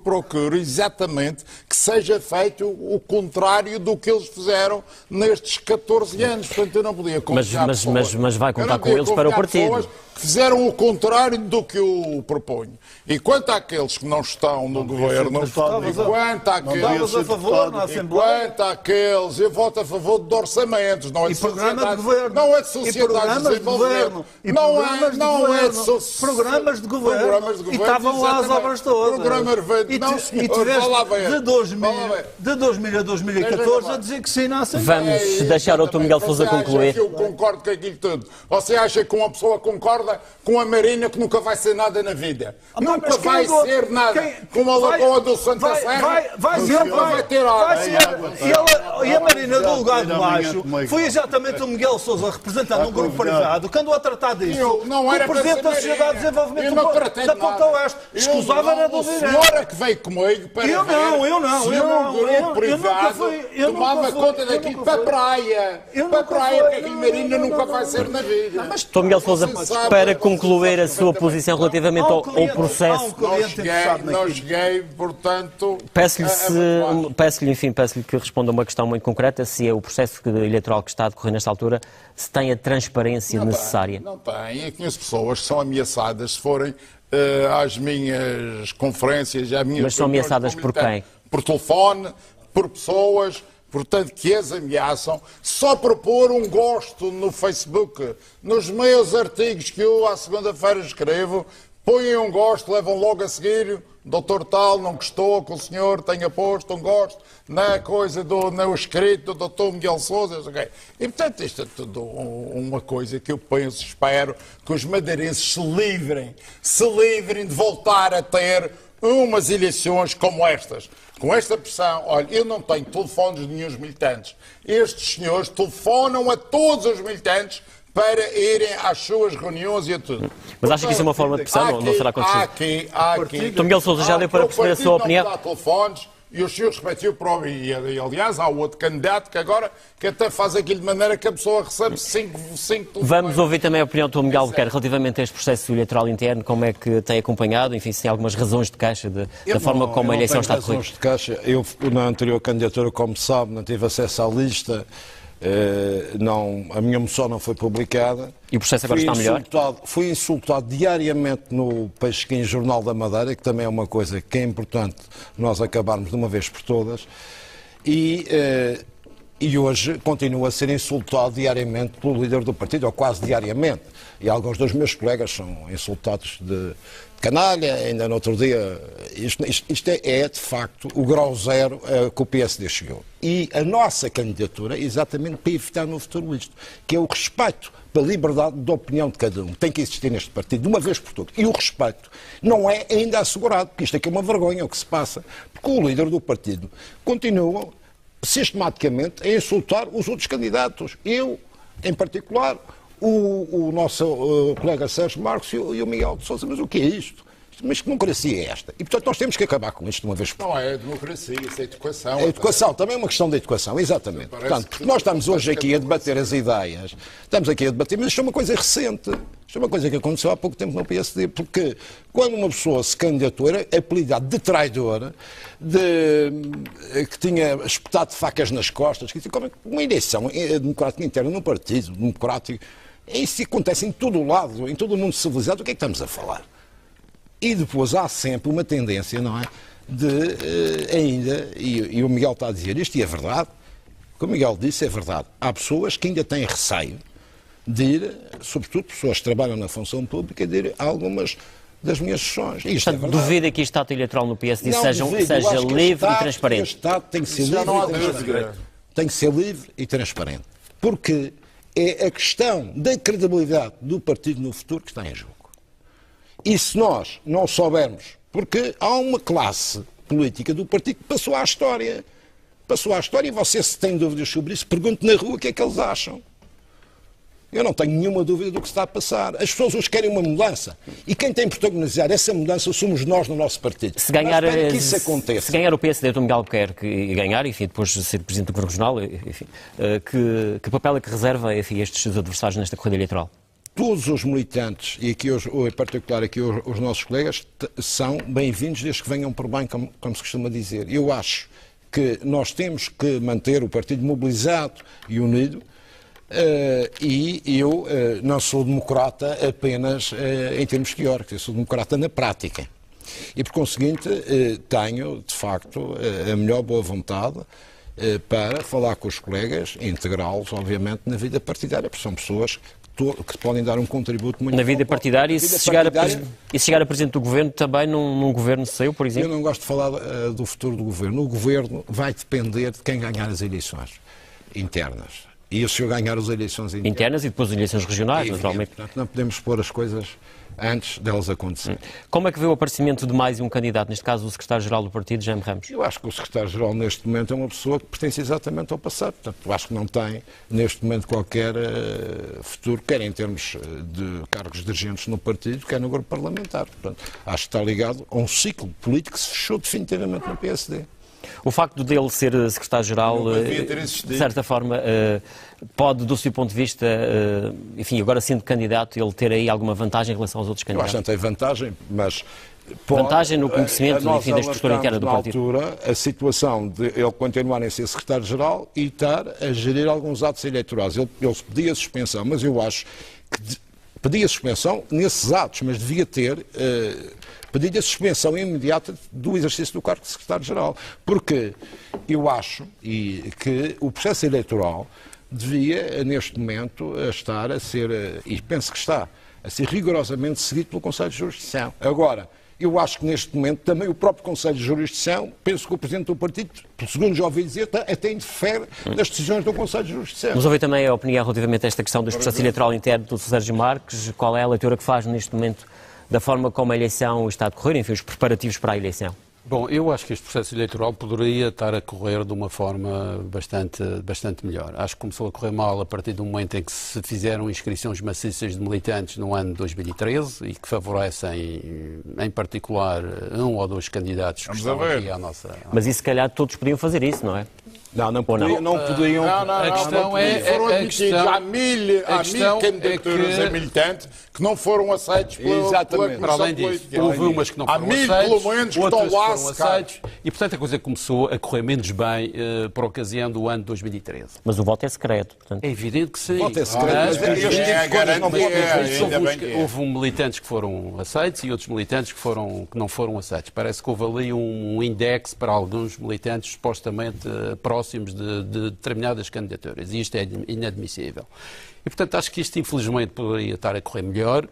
procuro exatamente que seja feito o contrário do que eles fizeram nestes 14 anos. Portanto, eu não podia convidar mas vai contar com eles para o partido. Que fizeram o contrário do que eu proponho. E quanto àqueles que não estão no governo, eu voto a favor de orçamentos, não é de sociedade, não é de sociedade de desenvolvimento, não é de programas de governo, e estavam lá as obras todas. E tiveste de 2000 a 2014 a dizer que sim na Assembleia. Vamos deixar o Dr. Miguel Sousa concluir. Eu concordo com aquilo tudo. Você acha que uma pessoa concorda com a Marina que nunca vai ser nada na vida? Nunca vai ser nada. Com a Lagoa do Santa Serra, nunca vai ter água. E a Marina do lugar de baixo foi exatamente o Miguel Sousa representando um grupo privado que andou a tratar disso. Não era o Presidente da Sociedade de Desenvolvimento da Ponta Oeste. Escusava era do Direito. A senhora que veio comigo para eu não, se um grupo privado tomava conta daquilo para a praia. Para a praia, porque aqui Marina nunca vai ser na vida. Mas, Dr. Miguel Sousa, para concluir a sua posição relativamente ao processo... Não cheguei, portanto... Peço-lhe que responda a uma questão muito concreta, se é o processo eleitoral que está a decorrer nesta altura, se tem a transparência necessária. Não tem. Eu conheço pessoas que são ameaçadas se forem às minhas conferências, às minhas... Mas são ameaçadas por quem? Por telefone, por pessoas, portanto, que as ameaçam, só por pôr um gosto no Facebook. Nos meus artigos que eu à segunda-feira escrevo, põem um gosto, levam logo a seguir, doutor tal, não gostou que o senhor tenha posto um gosto na coisa no escrito do doutor Miguel Sousa. Okay. E, portanto, isto é tudo uma coisa que eu penso, espero, que os madeirenses se livrem de voltar a ter umas eleições como estas. Com esta pressão, olha, eu não tenho telefones de nenhum militantes. Estes senhores telefonam a todos os militantes para irem às suas reuniões e a tudo. Mas acha que isso é uma forma de pressão? Não será acontecido? Há aqui. Dr. Miguel Sousa, já deu para perceber a sua opinião? Não dá telefones e os senhores respectivos e aliás, há outro candidato que agora que até faz aquilo de maneira que a pessoa recebe 5 telefones. Vamos ouvir também a opinião do Dr. Miguel Albuquerque relativamente a este processo eleitoral interno, como é que tem acompanhado, enfim, se tem algumas razões de caixa da forma como a eleição está a decorrer. Razões de caixa. Eu, na anterior candidatura, como sabe, não tive acesso à lista. A minha moção não foi publicada. E o processo agora está melhor? Fui insultado diariamente no Pesquim Jornal da Madeira, que também é uma coisa que é importante nós acabarmos de uma vez por todas. E hoje continuo a ser insultado diariamente pelo líder do partido, ou quase diariamente. E alguns dos meus colegas são insultados de canalha, ainda no outro dia. Isto é de facto o grau zero que o PSD chegou. E a nossa candidatura é exatamente para evitar no futuro isto, que é o respeito pela liberdade de opinião de cada um. Tem que existir neste partido, de uma vez por todas. E o respeito não é ainda assegurado, porque isto aqui é uma vergonha o que se passa, porque o líder do partido continua sistematicamente a insultar os outros candidatos. Eu, em particular, o nosso colega Sérgio Marcos e o Miguel de Sousa. Mas o que é isto? Mas que democracia é esta? E, portanto, nós temos que acabar com isto de uma vez por todas. Não é democracia, isso é educação. É educação, também é uma questão de educação, exatamente. Portanto, porque nós estamos hoje aqui a debater as ideias, mas isto é uma coisa recente. Isto é uma coisa que aconteceu há pouco tempo no PSD, porque quando uma pessoa se candidatou, era apelidado de traidor, que tinha espetado facas nas costas, que como uma eleição democrática interna num partido democrático, isso acontece em todo o lado, em todo o mundo civilizado. O que é que estamos a falar? E depois há sempre uma tendência, não é? De ainda, e o Miguel está a dizer isto, e é verdade, o que o Miguel disse é verdade. Há pessoas que ainda têm receio de ir, sobretudo pessoas que trabalham na função pública, de ir a algumas das minhas sessões. E isto é verdade. Duvida que o Estado eleitoral no PSD Não seja duvido, eu seja acho que livre o e transparente? O Estado tem que ser Já livre não há e transparente. dúvida. Tem que ser livre e transparente. Porque é a questão da credibilidade do partido no futuro que está em jogo. E se nós não soubermos, porque há uma classe política do partido que passou à história. Passou à história e você, se tem dúvidas sobre isso, pergunte na rua o que é que eles acham. Eu não tenho nenhuma dúvida do que está a passar. As pessoas hoje querem uma mudança. E quem tem que protagonizar essa mudança somos nós no nosso partido. Se ganhar, que isso aconteça. Se ganhar o PSD, o Miguel Albuquerque e ganhar, enfim, depois de ser Presidente do Governo Regional, enfim, que papel é que reserva, enfim, estes seus adversários nesta corrida eleitoral? Todos os militantes, e aqui hoje, em particular aqui os nossos colegas, são bem-vindos desde que venham por bem, como se costuma dizer. Eu acho que nós temos que manter o partido mobilizado e unido, e eu não sou democrata apenas em termos teóricos, eu sou democrata na prática. E, por conseguinte, tenho, de facto, a melhor boa vontade para falar com os colegas e integrá-los, obviamente, na vida partidária, porque são pessoas que podem dar um contributo muito na vida bom. partidária, e se chegar a Presidente do Governo, também num governo seu, por exemplo? Eu não gosto de falar do futuro do Governo. O Governo vai depender de quem ganhar as eleições internas. E se eu ganhar as eleições internas e depois as eleições regionais, naturalmente. Portanto, não podemos pôr as coisas antes delas acontecerem. Como é que vê o aparecimento de mais um candidato, neste caso o secretário-geral do partido, Jaime Ramos? Eu acho que o secretário-geral neste momento é uma pessoa que pertence exatamente ao passado. Portanto, eu acho que não tem neste momento qualquer futuro, quer em termos de cargos dirigentes no partido, quer no grupo parlamentar. Portanto, acho que está ligado a um ciclo político que se fechou definitivamente no PSD. O facto dele ser secretário-geral, de certa forma, pode, do seu ponto de vista, enfim, agora sendo candidato, ele ter aí alguma vantagem em relação aos outros candidatos? Eu acho que não tem vantagem, mas... Vantagem no conhecimento, enfim, da estrutura interna do partido. Na altura, a situação de ele continuar a ser secretário-geral e estar a gerir alguns atos eleitorais. Ele pedia suspensão, mas eu acho que pedia suspensão nesses atos, mas devia ter... pedido a suspensão imediata do exercício do cargo de secretário-geral. Porque eu acho que o processo eleitoral devia, neste momento, estar a ser, e penso que está, a ser rigorosamente seguido pelo Conselho de Jurisdição. Agora, eu acho que neste momento também o próprio Conselho de Jurisdição, penso que o Presidente do Partido, segundo já ouvi dizer, até interfere nas decisões do Conselho de Jurisdição. Vamos ouvir também a opinião relativamente a esta questão do processo eleitoral interno do Sérgio Marques. Qual é a leitura que faz neste momento da forma como a eleição está a decorrer, enfim, os preparativos para a eleição? Bom, eu acho que este processo eleitoral poderia estar a correr de uma forma bastante melhor. Acho que começou a correr mal a partir do momento em que se fizeram inscrições maciças de militantes no ano de 2013 e que favorecem, em particular, um ou dois candidatos que estão aqui à nossa... Mas isso, se calhar, todos podiam fazer isso, não é? Não podiam. A questão é... Foram admitidos há mil candidaturas a militantes que não foram aceitos pela Para além disso, houve umas que não foram aceitos, há mil, pelo menos, que estão lá foram aceitos, e, portanto, a coisa começou a correr menos bem por ocasião do ano de 2013. Mas o voto é secreto, portanto. É evidente que sim. O voto é secreto, houve militantes que foram aceitos e outros militantes que não foram aceitos. Parece que houve ali um index para alguns militantes supostamente próximos de determinadas candidaturas, e isto é inadmissível. E, portanto, acho que isto, infelizmente, poderia estar a correr melhor,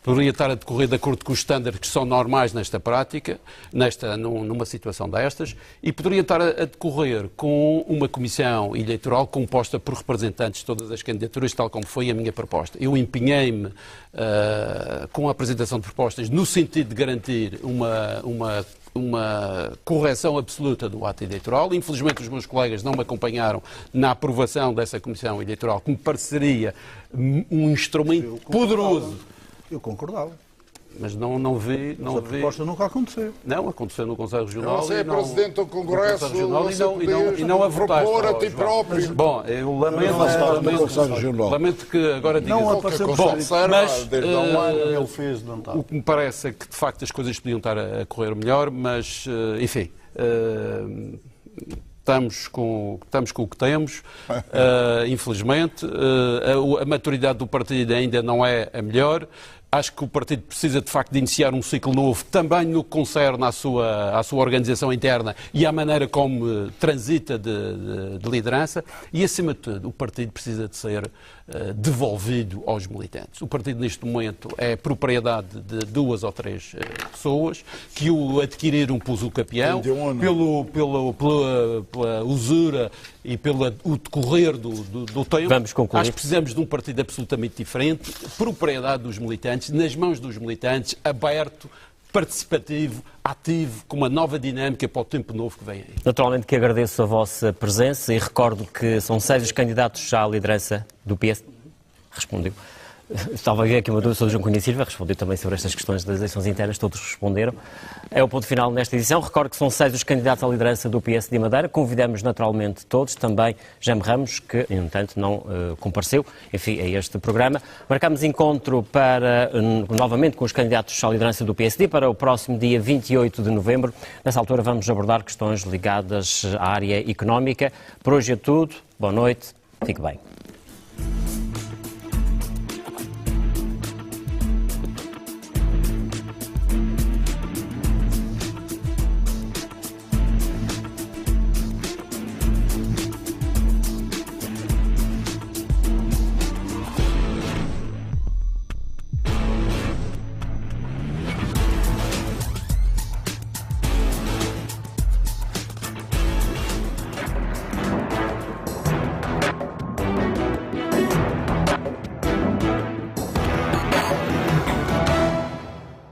poderia estar a decorrer de acordo com os estándares que são normais nesta prática, numa situação destas, e poderia estar a decorrer com uma comissão eleitoral composta por representantes de todas as candidaturas, tal como foi a minha proposta. Eu empenhei-me com a apresentação de propostas no sentido de garantir uma correção absoluta do ato eleitoral. Infelizmente, os meus colegas não me acompanharam na aprovação dessa comissão eleitoral, que me pareceria um instrumento poderoso. Eu concordava. Mas não vi... Mas a proposta nunca aconteceu. Não, aconteceu no Conselho Regional. Você é Presidente do Congresso, e não a votaste. Propor a ti próprio. Bom, eu lamento que agora digas... Não apareceu mas desde há um ano ele fez, não está. O que me parece é que, de facto, as coisas podiam estar a correr melhor, mas, enfim... Estamos com o que temos, infelizmente. A maturidade do partido ainda não é a melhor. Acho que o partido precisa, de facto, de iniciar um ciclo novo, também no que concerne à sua organização interna e à maneira como transita de liderança. E, acima de tudo, o partido precisa de ser devolvido aos militantes. O partido, neste momento, é propriedade de 2 ou 3 pessoas que o adquiriram pelo capião, pela usura e pelo decorrer do tempo. Vamos concluir. Acho que precisamos de um partido absolutamente diferente, propriedade dos militantes, nas mãos dos militantes, aberto, participativo, ativo, com uma nova dinâmica para o tempo novo que vem aí. Naturalmente que agradeço a vossa presença e recordo que são 6 os candidatos já à liderança do PS. Respondeu. Estava a ver aqui uma dúvida sobre o João Cunha Silva, respondeu também sobre estas questões das eleições internas, todos responderam. É o ponto final nesta edição. Recordo que são 6 os candidatos à liderança do PS de Madeira. Convidamos naturalmente todos, também Jaime Ramos, que, no entanto, não compareceu, enfim, a este programa. Marcamos encontro novamente com os candidatos à liderança do PSD para o próximo dia 28 de novembro. Nessa altura vamos abordar questões ligadas à área económica. Por hoje é tudo. Boa noite. Fique bem.